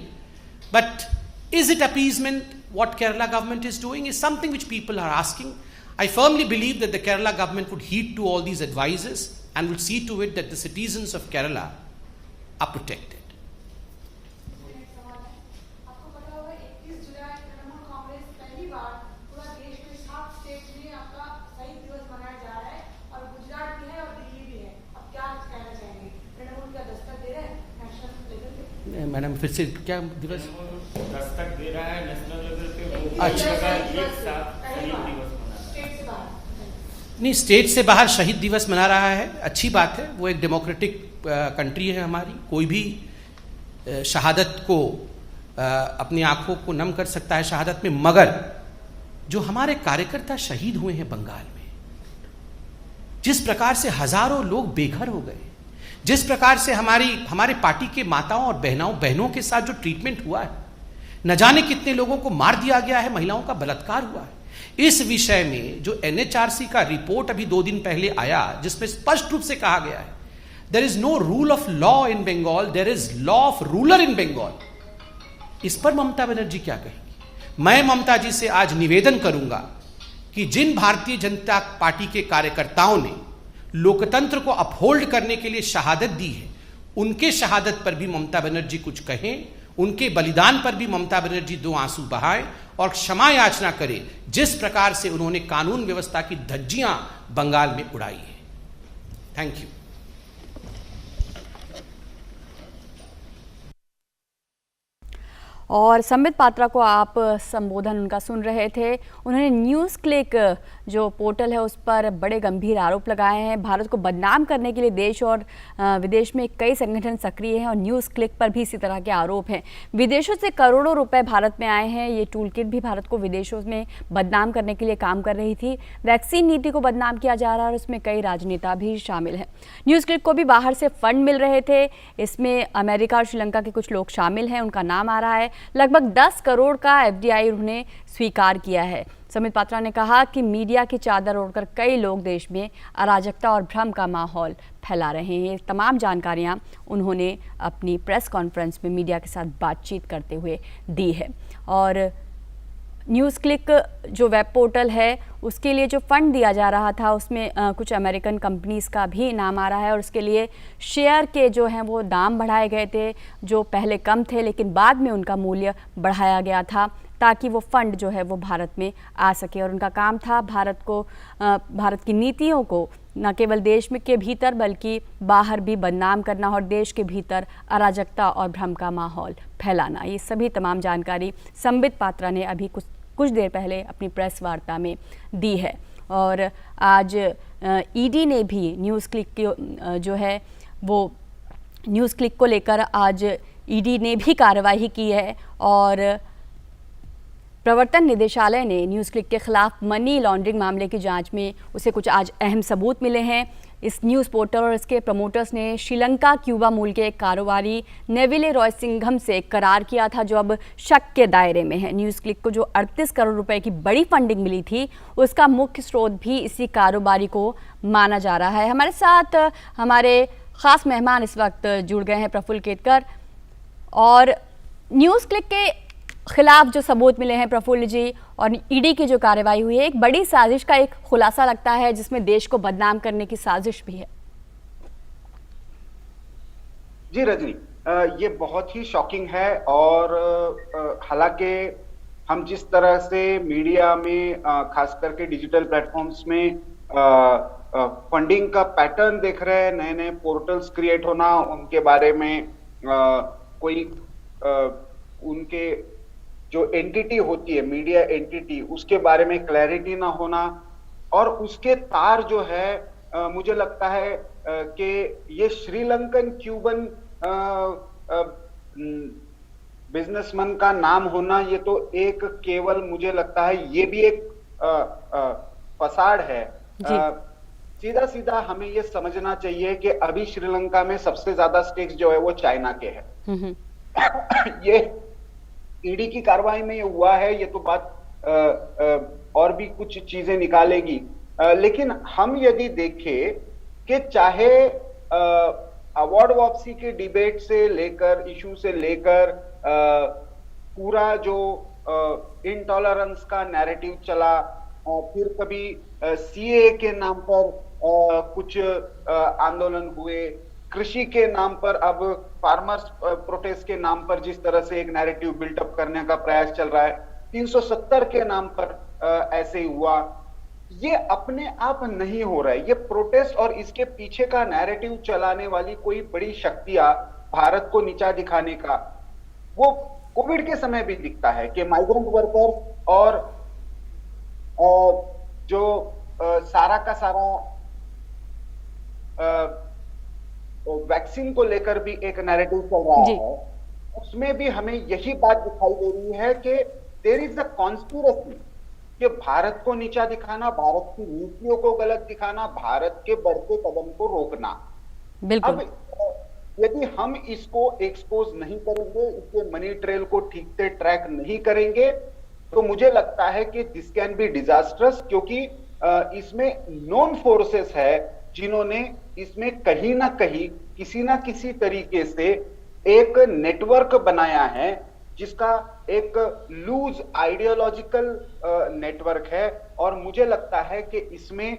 But is it appeasement? What Kerala government is doing is something which people are asking. I firmly believe that the Kerala government would heed to all these advices and would see to it that the citizens of Kerala are protected. Madam फिर से क्या दिवस दस्तक दे रहा है national level पे? नहीं, state से बाहर शहीद दिवस मना रहा है, अच्छी बात है। वो एक डेमोक्रेटिक कंट्री है हमारी, कोई भी शहादत को अपनी आंखों को नम कर सकता है शहादत में। मगर जो हमारे कार्यकर्ता शहीद हुए हैं बंगाल में, जिस प्रकार से हजारों लोग बेघर हो गए, जिस प्रकार से हमारे पार्टी के माताओं और बहनों के साथ जो ट्रीटमेंट हुआ है, न जाने कितने लोगों को मार दिया गया है, महिलाओं का बलात्कार हुआ है। इस विषय में जो NHRC का रिपोर्ट अभी 2 दिन पहले आया, जिसमें स्पष्ट रूप से कहा गया है there is no rule of law in Bengal, there is law of ruler in Bengal. इस पर ममता बनर्जी क्या कहेंगी? मैं ममता जी से आज निवेदन करूंगा कि जिन भारतीय जनता पार्टी के कार्यकर्ताओं ने लोकतंत्र को अपहोल्ड करने के लिए शहादत दी है, उनके शहादत पर भी ममता बनर्जी कुछ कहें, उनके बलिदान पर भी ममता बनर्जी 2 आंसू बहाएं और क्षमा याचना करें, जिस प्रकार से उन्होंने कानून व्यवस्था की धज्जियां बंगाल में उड़ाई है। Thank you. और संबित पात्रा को आप संबोधन उनका सुन रहे थे। उन्होंने न्यूज़ क्लिक जो पोर्टल है उस पर बड़े गंभीर आरोप लगाए हैं। भारत को बदनाम करने के लिए देश और विदेश में कई संगठन सक्रिय हैं और न्यूज़ क्लिक पर भी इसी तरह के आरोप हैं। विदेशों से करोड़ों रुपए भारत में आए हैं। ये टूल किट भी भारत को विदेशों में बदनाम करने के लिए काम कर रही थी। वैक्सीन नीति को बदनाम किया जा रहा है और इसमें कई राजनेता भी शामिल हैं। न्यूज़ क्लिक को भी बाहर से फंड मिल रहे थे। इसमें अमेरिका और श्रीलंका के कुछ लोग शामिल हैं, उनका नाम आ रहा है। लगभग 10 करोड़ का FDI उन्होंने स्वीकार किया है। संबित पात्रा ने कहा कि मीडिया की चादर ओढ़कर कई लोग देश में अराजकता और भ्रम का माहौल फैला रहे हैं। ये तमाम जानकारियां उन्होंने अपनी प्रेस कॉन्फ्रेंस में मीडिया के साथ बातचीत करते हुए दी है। और न्यूज़ क्लिक जो वेब पोर्टल है उसके लिए जो फंड दिया जा रहा था उसमें कुछ अमेरिकन कंपनीज़ का भी नाम आ रहा है और उसके लिए शेयर के जो हैं वो दाम बढ़ाए गए थे, जो पहले कम थे लेकिन बाद में उनका मूल्य बढ़ाया गया था ताकि वो फंड जो है वो भारत में आ सके। और उनका काम था भारत की नीतियों को न केवल देश में के भीतर बल्कि बाहर भी बदनाम करना और देश के भीतर अराजकता और भ्रम का माहौल फैलाना। ये सभी तमाम जानकारी संबित पात्रा ने अभी कुछ देर पहले अपनी प्रेस वार्ता में दी है। और आज ED ने भी न्यूज़ क्लिक जो है वो न्यूज़ क्लिक को लेकर आज ED ने भी कार्रवाई की है और प्रवर्तन निदेशालय ने न्यूज़ क्लिक के खिलाफ मनी लॉन्ड्रिंग मामले की जांच में उसे कुछ आज अहम सबूत मिले हैं। इस न्यूज़ पोर्टल और इसके प्रमोटर्स ने श्रीलंका क्यूबा मूल के एक कारोबारी नेविले रॉयसिंघम से करार किया था जो अब शक के दायरे में है। न्यूज़ क्लिक को जो 38 करोड़ रुपए की बड़ी फंडिंग मिली थी उसका मुख्य स्रोत भी इसी कारोबारी को माना जा रहा है। हमारे साथ हमारे ख़ास मेहमान इस वक्त जुड़ गए हैं, प्रफुल्ल केतकर। और न्यूज़ क्लिक के खिलाफ जो सबूत मिले हैं प्रफुल्ल जी और ED की जो कार्रवाई हुई है, एक बड़ी साजिश का एक खुलासा लगता है जिसमें देश को बदनाम करने की साजिश भी है। जी रजनी, ये बहुत ही शॉकिंग है और हालांकि हम जिस तरह से मीडिया में खास करके डिजिटल प्लेटफॉर्म्स में फंडिंग का पैटर्न देख रहे हैं, नए नए पोर्टल्स क्रिएट होना, उनके बारे में कोई उनके जो एंटिटी होती है, मीडिया एंटिटी, उसके बारे में क्लैरिटी ना होना, और उसके तार जो है मुझे लगता है कि ये श्रीलंकन क्यूबन बिजनेसमैन का नाम होना, ये तो एक केवल मुझे लगता है ये भी एक फसाड है। सीधा सीधा हमें ये समझना चाहिए कि अभी श्रीलंका में सबसे ज्यादा स्टेक्स जो है वो चाइना के हैं। ये ईडी की कार्रवाई में ये हुआ है, ये तो बात और भी कुछ चीजें निकालेगी, लेकिन हम यदि देखें कि चाहे अवार्ड वापसी के डिबेट से लेकर, इशू से लेकर पूरा जो इनटॉलरेंस का नैरेटिव चला, फिर कभी सीए के नाम पर कुछ आंदोलन हुए, कृषि के नाम पर, अब फार्मर्स प्रोटेस्ट के नाम पर जिस तरह से एक नैरेटिव बिल्टअप करने का प्रयास चल रहा है, 370 के नाम पर ऐसे ही हुआ। ये अपने आप नहीं हो रहा है, ये प्रोटेस्ट और इसके पीछे का नैरेटिव चलाने वाली कोई बड़ी शक्तियां भारत को नीचा दिखाने का, वो कोविड के समय भी दिखता है कि माइग्रेंट वर्कर और जो सारा का सारा वैक्सीन को लेकर भी एक नैरेटिव चल रहा है, उसमें भी हमें यही बात दिखाई दे रही है कि देयर इज अ कॉन्स्पिरेसी कि भारत को नीचा दिखाना, भारत की नीतियों को गलत दिखाना, भारत के बढ़ते कदम को रोकना। बिल्कुल। अब यदि हम इसको एक्सपोज नहीं करेंगे, इसके मनी ट्रेल को ठीक से ट्रैक नहीं करेंगे, तो मुझे लगता है कि दिस कैन बी डिजास्टर्स, क्योंकि इसमें नॉन फोर्सेस है जिन्होंने इसमें कहीं ना कहीं किसी ना किसी तरीके से एक नेटवर्क बनाया है, जिसका एक लूज आइडियोलॉजिकल नेटवर्क है, और मुझे लगता है कि इसमें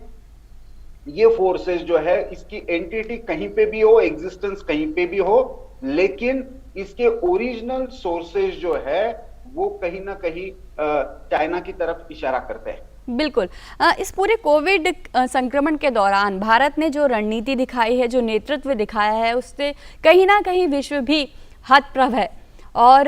ये फोर्सेस जो है, इसकी एंटिटी कहीं पे भी हो, एग्जिस्टेंस कहीं पे भी हो, लेकिन इसके ओरिजिनल सोर्सेज जो है वो कहीं ना कहीं चाइना की तरफ इशारा करते हैं। बिल्कुल। इस पूरे कोविड संक्रमण के दौरान भारत ने जो रणनीति दिखाई है, जो नेतृत्व दिखाया है, उससे कहीं ना कहीं विश्व भी हतप्रभ है, और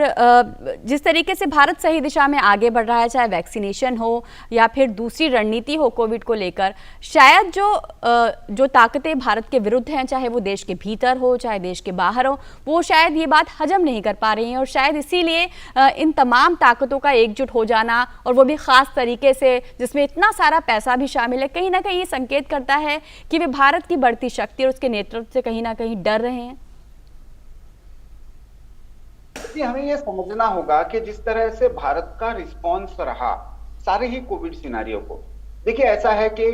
जिस तरीके से भारत सही दिशा में आगे बढ़ रहा है, चाहे वैक्सीनेशन हो या फिर दूसरी रणनीति हो कोविड को लेकर, शायद जो ताकतें भारत के विरुद्ध हैं, चाहे वो देश के भीतर हो चाहे देश के बाहर हो, वो शायद ये बात हजम नहीं कर पा रही हैं, और शायद इसीलिए इन तमाम ताकतों का एकजुट हो जाना, और वो भी ख़ास तरीके से जिसमें इतना सारा पैसा भी शामिल है, कहीं ना कहीं ये संकेत करता है कि वे भारत की बढ़ती शक्ति और उसके नेतृत्व से कहीं ना कहीं डर रहे हैं। हमें यह समझना होगा कि जिस तरह से भारत का रिस्पॉन्स रहा सारे ही कोविड सिनेरियो को, देखिए ऐसा है कि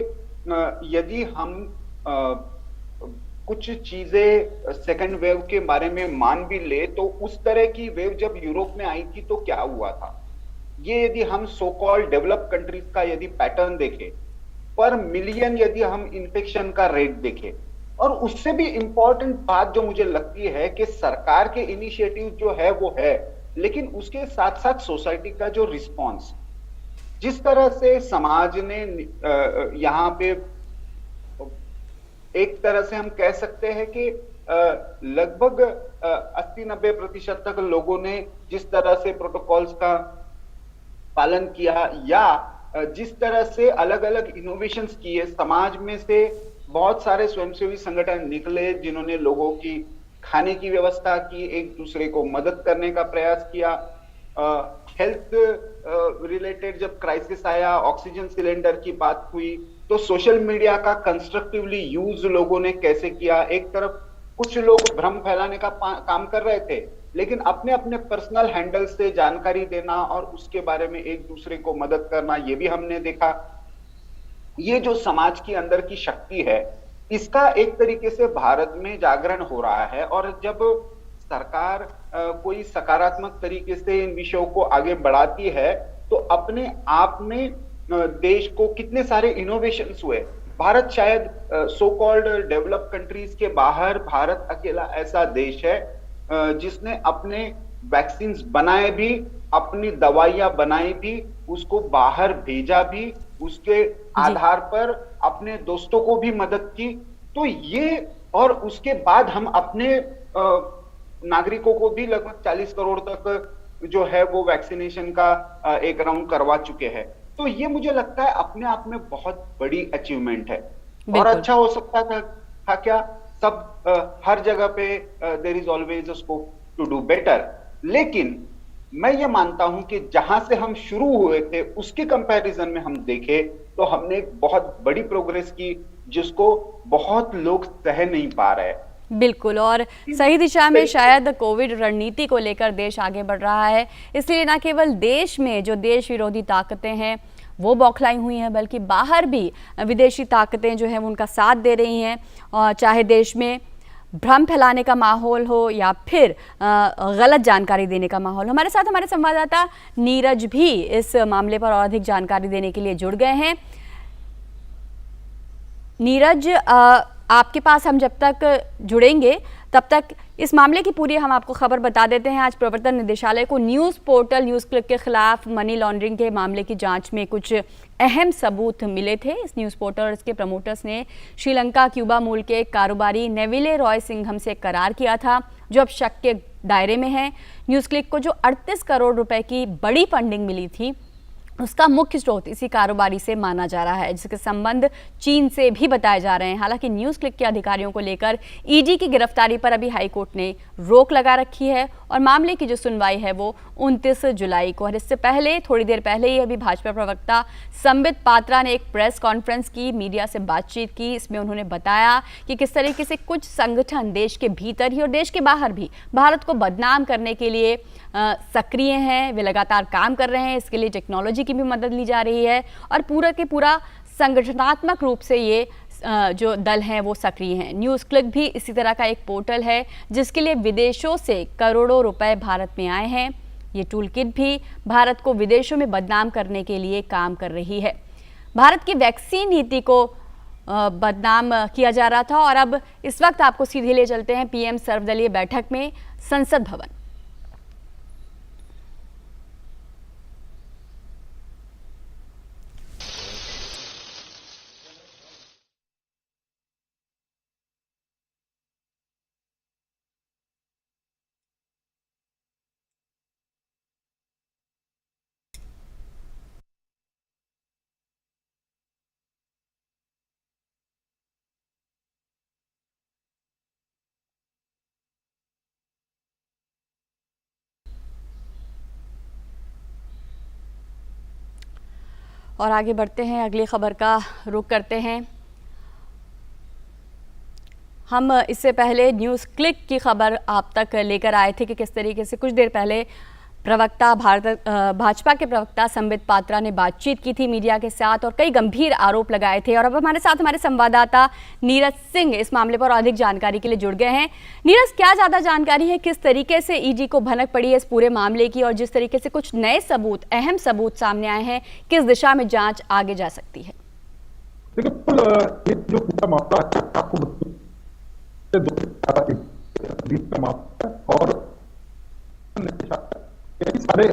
यदि हम कुछ चीजें सेकेंड वेव के बारे में मान भी ले, तो उस तरह की वेव जब यूरोप में आई थी तो क्या हुआ था, ये यदि हम सो कॉल्ड डेवलप कंट्रीज का यदि पैटर्न देखें, पर मिलियन यदि हम इन्फेक्शन का रेट देखें, और उससे भी इंपॉर्टेंट बात जो मुझे लगती है कि सरकार के इनिशिएटिव जो है वो है, लेकिन उसके साथ साथ सोसाइटी का जो रिस्पॉन्स, जिस तरह से समाज ने यहाँ पे एक तरह से हम कह सकते हैं कि लगभग 80-90% तक लोगों ने जिस तरह से प्रोटोकॉल्स का पालन किया, या जिस तरह से अलग अलग इनोवेशंस किए, समाज में से बहुत सारे स्वयंसेवी संगठन निकले जिन्होंने लोगों की खाने की व्यवस्था की, एक दूसरे को मदद करने का प्रयास किया, हेल्थ रिलेटेड जब क्राइसिस आया, ऑक्सीजन सिलेंडर की बात हुई, तो सोशल मीडिया का कंस्ट्रक्टिवली यूज लोगों ने कैसे किया। एक तरफ कुछ लोग भ्रम फैलाने का काम कर रहे थे, लेकिन अपने अपने पर्सनल हैंडल से जानकारी देना और उसके बारे में एक दूसरे को मदद करना, ये भी हमने देखा। ये जो समाज की अंदर की शक्ति है, इसका एक तरीके से भारत में जागरण हो रहा है, और जब सरकार कोई सकारात्मक तरीके से इन विषयों को आगे बढ़ाती है, तो अपने आप में देश को कितने सारे इनोवेशंस हुए। भारत शायद सो कॉल्ड डेवलप कंट्रीज के बाहर भारत अकेला ऐसा देश है जिसने अपने वैक्सीन्स बनाए भी, अपनी दवाइयां बनाई भी, उसको बाहर भेजा भी, उसके आधार पर अपने दोस्तों को भी मदद की। तो ये, और उसके बाद हम अपने नागरिकों को भी लगभग 40 करोड़ तक जो है वो वैक्सीनेशन का एक राउंड करवा चुके हैं। तो ये मुझे लगता है अपने आप में बहुत बड़ी अचीवमेंट है। और अच्छा हो सकता था क्या, सब हर जगह पे there is always a scope to do better, लेकिन मैं ये मानता हूं कि जहां से हम शुरू हुए थे उसके कंपैरिजन में हम देखें तो हमने एक बहुत बड़ी प्रोग्रेस की, जिसको बहुत लोग सह नहीं पा रहे। बिल्कुल, और सही दिशा में शायद कोविड रणनीति को लेकर देश आगे बढ़ रहा है। इसलिए न केवल देश में जो देश विरोधी ताकतें हैं वो बौखलाई हुई हैं, बल्कि बाहर भी विदेशी ताकतें जो हैं उनका साथ दे रही हैं। और चाहे देश में भ्रम फैलाने का माहौल हो या फिर गलत जानकारी देने का माहौल हो। हमारे साथ हमारे संवाददाता नीरज भी इस मामले पर और अधिक जानकारी देने के लिए जुड़ गए हैं। नीरज, आपके पास हम जब तक जुड़ेंगे तब तक इस मामले की पूरी हम आपको खबर बता देते हैं। आज प्रवर्तन निदेशालय को न्यूज़ पोर्टल न्यूज़ क्लिक के खिलाफ मनी लॉन्ड्रिंग के मामले की जांच में कुछ अहम सबूत मिले थे। इस न्यूज़ पोर्टल और इसके प्रमोटर्स ने श्रीलंका क्यूबा मूल के कारोबारी नेविले रॉय सिंघम से करार किया था, जो अब शक के दायरे में है। न्यूज़ क्लिक को जो 38 करोड़ रुपए की बड़ी फंडिंग मिली थी उसका मुख्य स्रोत इसी कारोबारी से माना जा रहा है, जिसके संबंध चीन से भी बताए जा रहे हैं। हालांकि न्यूज़ क्लिक के अधिकारियों को लेकर ईडी की गिरफ्तारी पर अभी हाईकोर्ट ने रोक लगा रखी है और मामले की जो सुनवाई है वो 29 जुलाई को। और इससे पहले, थोड़ी देर पहले ही अभी भाजपा प्रवक्ता संबित पात्रा ने एक प्रेस कॉन्फ्रेंस की, मीडिया से बातचीत की। इसमें उन्होंने बताया कि किस तरीके से कुछ संगठन देश के भीतर ही और देश के बाहर भी भारत को बदनाम करने के लिए सक्रिय हैं, वे लगातार काम कर रहे हैं। इसके लिए टेक्नोलॉजी की भी मदद ली जा रही है और पूरा के पूरा संगठनात्मक रूप से ये जो दल हैं वो सक्रिय हैं। न्यूज़ क्लिक भी इसी तरह का एक पोर्टल है जिसके लिए विदेशों से करोड़ों रुपए भारत में आए हैं। ये टूल किट भी भारत को विदेशों में बदनाम करने के लिए काम कर रही है। भारत की वैक्सीन नीति को बदनाम किया जा रहा था और अब इस वक्त आपको सीधे ले चलते हैं पीएम सर्वदलीय बैठक में संसद भवन। और आगे बढ़ते हैं, अगली खबर का रुख करते हैं। हम इससे पहले न्यूज़ क्लिक की खबर आप तक लेकर आए थे कि किस तरीके से कुछ देर पहले भाजपा के प्रवक्ता संबित पात्रा ने बातचीत की थी मीडिया के साथ और कई गंभीर आरोप लगाए थे। और अब हमारे साथ हमारे संवाददाता नीरज सिंह इस मामले पर अधिक जानकारी के लिए जुड़ गए हैं। नीरज, क्या ज़्यादा जानकारी है, किस तरीके से ईडी को भनक पड़ी है इस पूरे मामले की, और जिस तरीके से कुछ नए सबूत, अहम सबूत सामने आए हैं, किस दिशा में जाँच आगे जा सकती है? देखिए, जो पूरा मामला आपको और सारे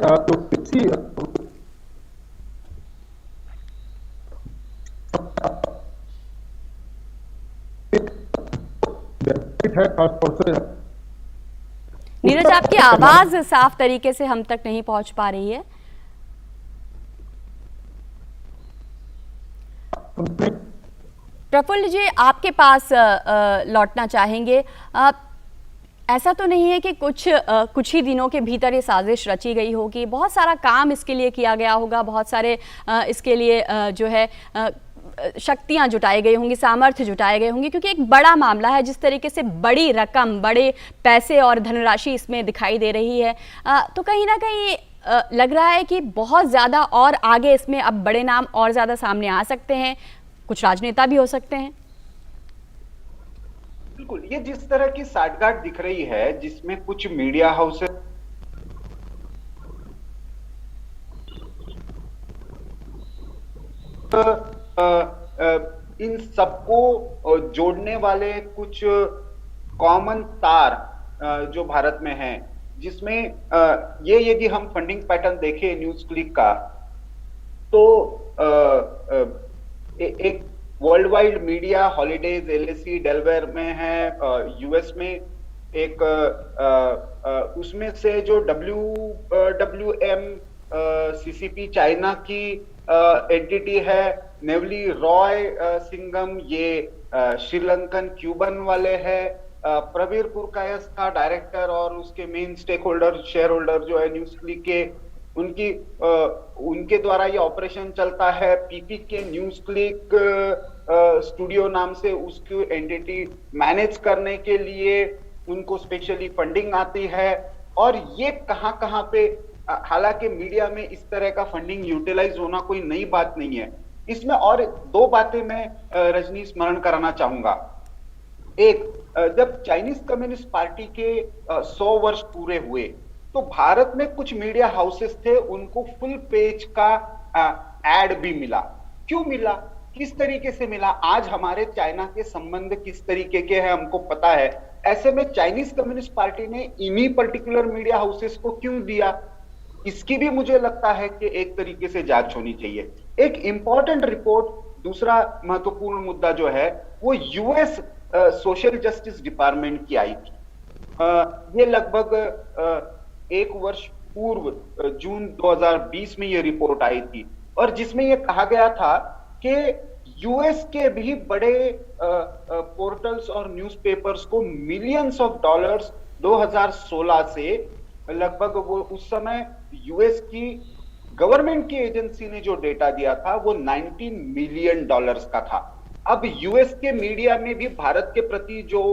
नीरज, आपकी आवाज साफ तरीके से हम तक नहीं पहुंच पा रही है। प्रफुल्ल जी, आपके पास लौटना चाहेंगे। ऐसा तो नहीं है कि कुछ ही दिनों के भीतर ये साजिश रची गई होगी, बहुत सारा काम इसके लिए किया गया होगा, बहुत सारे इसके लिए जो है शक्तियां जुटाई गई होंगी, सामर्थ्य जुटाए गए होंगे, क्योंकि एक बड़ा मामला है। जिस तरीके से बड़ी रकम, बड़े पैसे और धनराशि इसमें दिखाई दे रही है, तो कहीं ना कहीं लग रहा है कि बहुत ज़्यादा और आगे इसमें अब बड़े नाम और ज़्यादा सामने आ सकते हैं, कुछ राजनेता भी हो सकते हैं। बिल्कुल, ये जिस तरह की साठगांठ दिख रही है, जिसमें कुछ मीडिया हाउस इन सबको जोड़ने वाले कुछ कॉमन तार जो भारत में हैं, जिसमें ये यदि हम फंडिंग पैटर्न देखें न्यूज़ क्लिक का, तो एक world wide media holidays LAC Delaware में है, यूएस में एक उसमें से जो WWM CCP चाइना की एंटिटी है, नेवली रॉय सिंगम ये श्रीलंकन क्यूबन वाले हैं, प्रवीर पुरकायस का डायरेक्टर और उसके main stakeholder shareholder जो है न्यूज क्लिक के, उनके द्वारा ये ऑपरेशन चलता है। पीपी के न्यूज क्लिक स्टूडियो नाम से उसकी एंटिटी मैनेज करने के लिए उनको स्पेशली फंडिंग आती है। और ये कहां पे, हालांकि मीडिया में इस तरह का फंडिंग यूटिलाइज होना कोई नई बात नहीं है। इसमें और दो बातें मैं रजनी स्मरण कराना चाहूंगा। एक, जब चाइनीज कम्युनिस्ट पार्टी के 100 वर्ष पूरे हुए तो भारत में कुछ मीडिया हाउसेस थे, उनको फुल पेज का एड भी मिला। क्यों मिला, किस तरीके से मिला? आज हमारे चाइना के संबंध किस तरीके के हैं हमको पता है। ऐसे में चाइनीज कम्युनिस्ट पार्टी ने इन्हीं पर्टिकुलर मीडिया हाउसेस को क्यों दिया, इसकी भी मुझे लगता है कि एक तरीके से जांच होनी चाहिए। एक इंपॉर्टेंट रिपोर्ट, दूसरा महत्वपूर्ण मुद्दा जो है वो यूएस सोशल जस्टिस डिपार्टमेंट की आई थी। ये लगभग 1 वर्ष पूर्व जून 2020 में ये रिपोर्ट आई थी और जिसमें ये कहा गया था कि यूएस के भी बड़े पोर्टल्स और न्यूज़पेपर्स को मिलियंस ऑफ डॉलर्स 2016 से, लगभग वो उस समय यूएस की गवर्नमेंट की एजेंसी ने जो डेटा दिया था वो 19 मिलियन डॉलर्स का था। अब यूएस के मीडिया में भी भारत के प्रति जो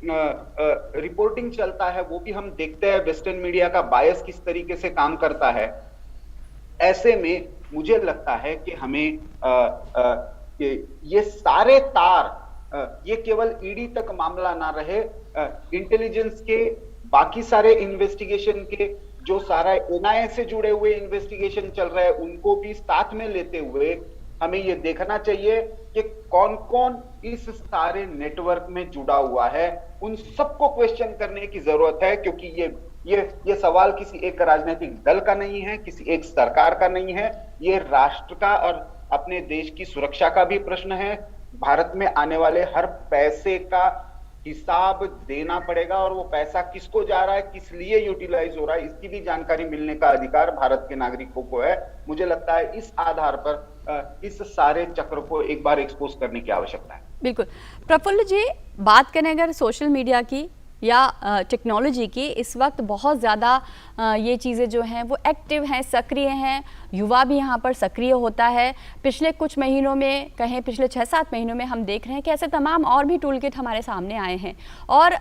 रिपोर्टिंग चलता है वो भी हम देखते हैं, वेस्टर्न मीडिया का बायस किस तरीके से काम करता है। ऐसे में मुझे लगता है कि हमें ये सारे तार, ये केवल ईडी तक मामला ना रहे, इंटेलिजेंस के बाकी सारे इन्वेस्टिगेशन के जो सारा एनआईए से जुड़े हुए इन्वेस्टिगेशन चल रहे हैं उनको भी साथ में लेते हुए हमें ये देखना चाहिए कि कौन कौन इस सारे नेटवर्क में जुड़ा हुआ है। उन सबको क्वेश्चन करने की जरूरत है, क्योंकि ये सवाल किसी एक राजनीतिक दल का नहीं है, किसी एक सरकार का नहीं है, ये राष्ट्र का और अपने देश की सुरक्षा का भी प्रश्न है। भारत में आने वाले हर पैसे का हिसाब देना पड़ेगा और वो पैसा किसको जा रहा है, किस लिए यूटिलाइज हो रहा है, इसकी भी जानकारी मिलने का अधिकार भारत के नागरिकों को है। मुझे लगता है इस आधार पर इस सारे चक्र को एक बार एक्सपोज करने की आवश्यकता है। बिल्कुल। प्रफुल्ल जी, बात करें अगर सोशल मीडिया की या टेक्नोलॉजी की, इस वक्त बहुत ज़्यादा ये चीज़ें जो हैं वो एक्टिव हैं, सक्रिय हैं, युवा भी यहाँ पर सक्रिय होता है। पिछले कुछ महीनों में, कहें पिछले 6-7 महीनों में हम देख रहे हैं कि ऐसे तमाम और भी टूल किट हमारे सामने आए हैं। और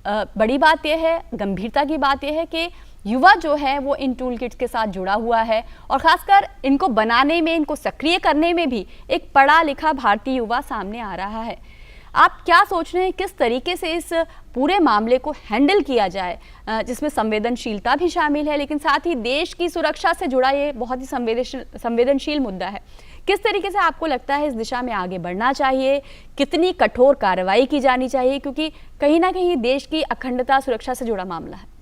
बड़ी बात यह है, गंभीरता की बात यह है कि युवा जो है वो इन टूल किट्स के साथ जुड़ा हुआ है और ख़ासकर इनको बनाने में, इनको सक्रिय करने में भी एक पढ़ा लिखा भारतीय युवा सामने आ रहा है। आप क्या सोच रहे हैं, किस तरीके से इस पूरे मामले को हैंडल किया जाए, जिसमें संवेदनशीलता भी शामिल है, लेकिन साथ ही देश की सुरक्षा से जुड़ा ये बहुत ही संवेदनशील मुद्दा है। किस तरीके से आपको लगता है इस दिशा में आगे बढ़ना चाहिए, कितनी कठोर कार्रवाई की जानी चाहिए, क्योंकि कहीं ना कहीं देश की अखंडता, सुरक्षा से जुड़ा मामला है।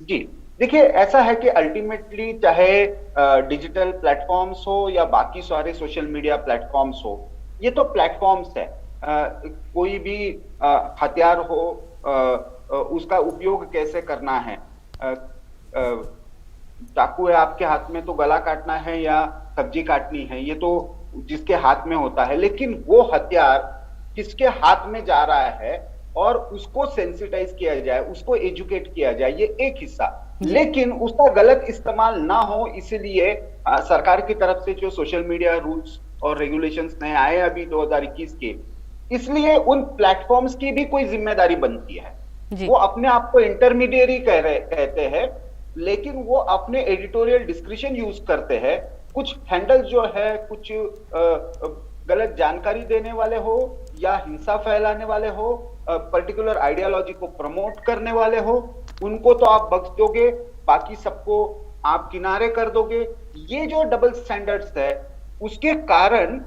जी देखिए, ऐसा है कि अल्टीमेटली चाहे डिजिटल प्लेटफॉर्म्स हो या बाकी सारे सोशल मीडिया प्लेटफॉर्म्स हो, ये तो प्लेटफॉर्म्स है। कोई भी हथियार हो, उसका उपयोग कैसे करना है। चाकू है आपके हाथ में तो गला काटना है या सब्जी काटनी है, ये तो जिसके हाथ में होता है। लेकिन वो हथियार किसके हाथ में जा रहा है और उसको सेंसिटाइज किया जाए, उसको एजुकेट किया जाए, ये एक हिस्सा। लेकिन उसका गलत इस्तेमाल ना हो, इसलिए सरकार की तरफ से जो सोशल मीडिया रूल्स और रेगुलेशंस नए आए अभी 2021 के, इसलिए उन प्लेटफॉर्म्स की भी कोई जिम्मेदारी बनती है। वो अपने आप को इंटरमीडिएरी कहते हैं, लेकिन वो अपने एडिटोरियल डिस्क्रिप्शन यूज करते हैं। कुछ हैंडल जो है, कुछ गलत जानकारी देने वाले हो या हिंसा फैलाने वाले हो, पर्टिकुलर आइडियोलॉजी को प्रमोट करने वाले हो, उनको तो आप बख्श दोगे, बाकी सबको आप किनारे कर दोगे। ये जो डबल स्टैंडर्ड्स है, उसके कारण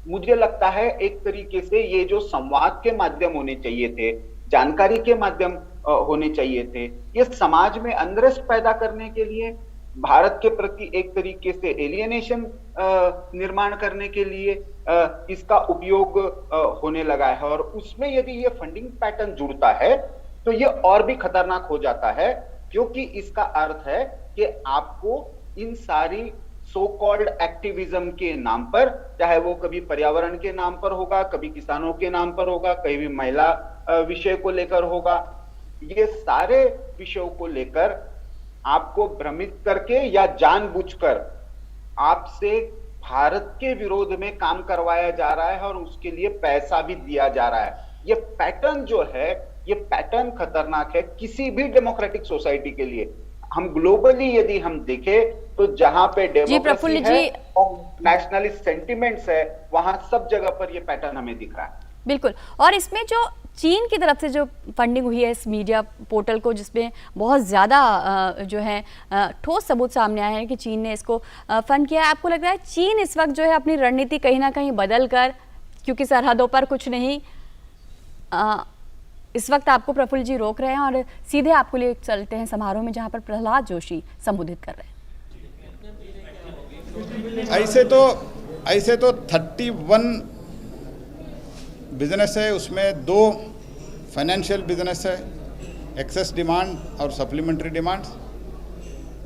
मुझे लगता है एक तरीके से ये जो संवाद के माध्यम होने चाहिए थे, जानकारी के माध्यम होने चाहिए थे, ये समाज में अनरेस्ट पैदा करने के लिए भारत के प्रति एक तरीके से एलियनेशन निर्माण करने के लिए इसका उपयोग होने लगा है। और उसमें यदि ये फंडिंग पैटर्न जुड़ता है तो ये और भी खतरनाक हो जाता है, क्योंकि इसका अर्थ है कि आपको इन सारी सो कॉल्ड एक्टिविज्म के नाम पर, चाहे वो कभी पर्यावरण के नाम पर होगा, कभी किसानों के नाम पर होगा, कभी महिला विषय को लेकर होगा, ये सारे विषयों को लेकर आपको भ्रमित करके या जानबूझकर आपसे भारत के विरोध में काम करवाया जा रहा है और उसके लिए पैसा भी दिया जा रहा है। ये पैटर्न जो है, ये पैटर्न खतरनाक है किसी भी डेमोक्रेटिक सोसाइटी के लिए। हम ग्लोबली यदि हम देखें तो जहां पे डेमोक्रेसी है और नेशनलिस्ट सेंटिमेंट्स है, वहां सब जगह पर ये पैटर्न हमें दिख रहा है। बिल्कुल। और इसमें जो चीन की तरफ से जो फंडिंग हुई है इस मीडिया पोर्टल को, जिसमें बहुत ज़्यादा जो है ठोस सबूत सामने आए हैं कि चीन ने इसको फंड किया है, आपको लग रहा है चीन इस वक्त जो है अपनी रणनीति कहीं ना कहीं बदल कर, क्योंकि सरहदों पर कुछ नहीं, इस वक्त आपको प्रफुल्ल जी रोक रहे हैं और सीधे आपको लिए चलते हैं समारोह में जहां पर प्रहलाद जोशी संबोधित कर रहे हैं। ऐसे तो 31 बिजनेस है, उसमें 2 फाइनेंशियल बिजनेस है, एक्सेस डिमांड और सप्लीमेंट्री डिमांड्स।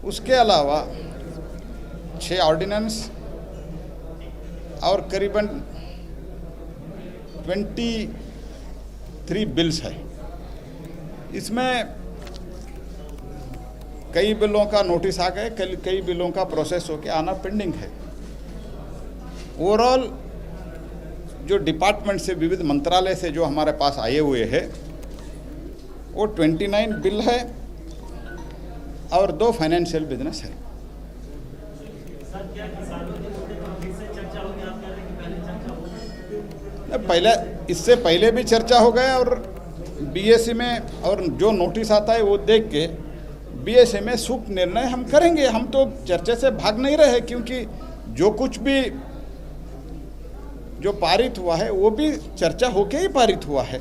उसके अलावा 6 ऑर्डिनेंस और करीबन 23 बिल्स है। इसमें कई बिलों का नोटिस आ गए, कई बिलों का प्रोसेस होकर आना पेंडिंग है। ओवरऑल जो डिपार्टमेंट से, विविध मंत्रालय से जो हमारे पास आए हुए हैं वो 29 बिल है और 2 फाइनेंशियल बिजनेस है। इससे पहले भी चर्चा हो गया और बीएसई में, और जो नोटिस आता है वो देख के बीएसई में सूक्त निर्णय हम करेंगे। हम तो चर्चा से भाग नहीं रहे, क्योंकि जो कुछ भी जो पारित हुआ है वो भी चर्चा होके ही पारित हुआ है।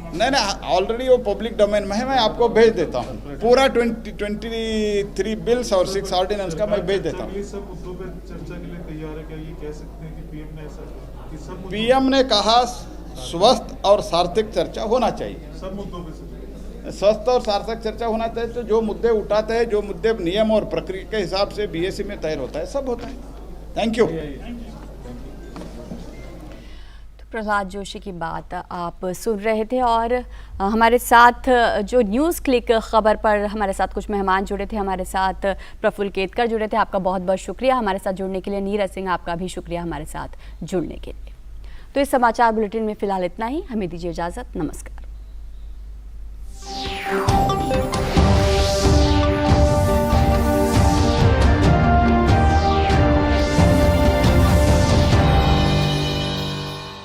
नहीं, ऑलरेडी वो पब्लिक डोमेन में है, मैं आपको भेज देता हूँ पूरा 23 बिल्स और 6 ऑर्डिनेंस का मैं भेज देता हूँ। सब मुद्दों पे चर्चा के लिए तैयार है क्या? ये कह सकते हैं कि पीएम ने ऐसा कहा कि सब पीएम ने कहा स्वस्थ और सार्थक चर्चा होना चाहिए। सब मुद्दों पे स्वस्थ और सार्थक चर्चा होना चाहिए। तो जो मुद्दे उठाते हैं, जो मुद्दे नियम और प्रक्रिया के हिसाब से बीएसई में तय होता है, सब होता है। Thank you. प्रहलाद जोशी की बात आप सुन रहे थे और हमारे साथ जो न्यूज़ क्लिक खबर पर हमारे साथ कुछ मेहमान जुड़े थे, हमारे साथ प्रफुल्ल केतकर जुड़े थे। आपका बहुत बहुत शुक्रिया हमारे साथ जुड़ने के लिए। नीरज सिंह, आपका भी शुक्रिया हमारे साथ जुड़ने के लिए। तो इस समाचार बुलेटिन में फिलहाल इतना ही। हमें दीजिए इजाज़त। नमस्कार।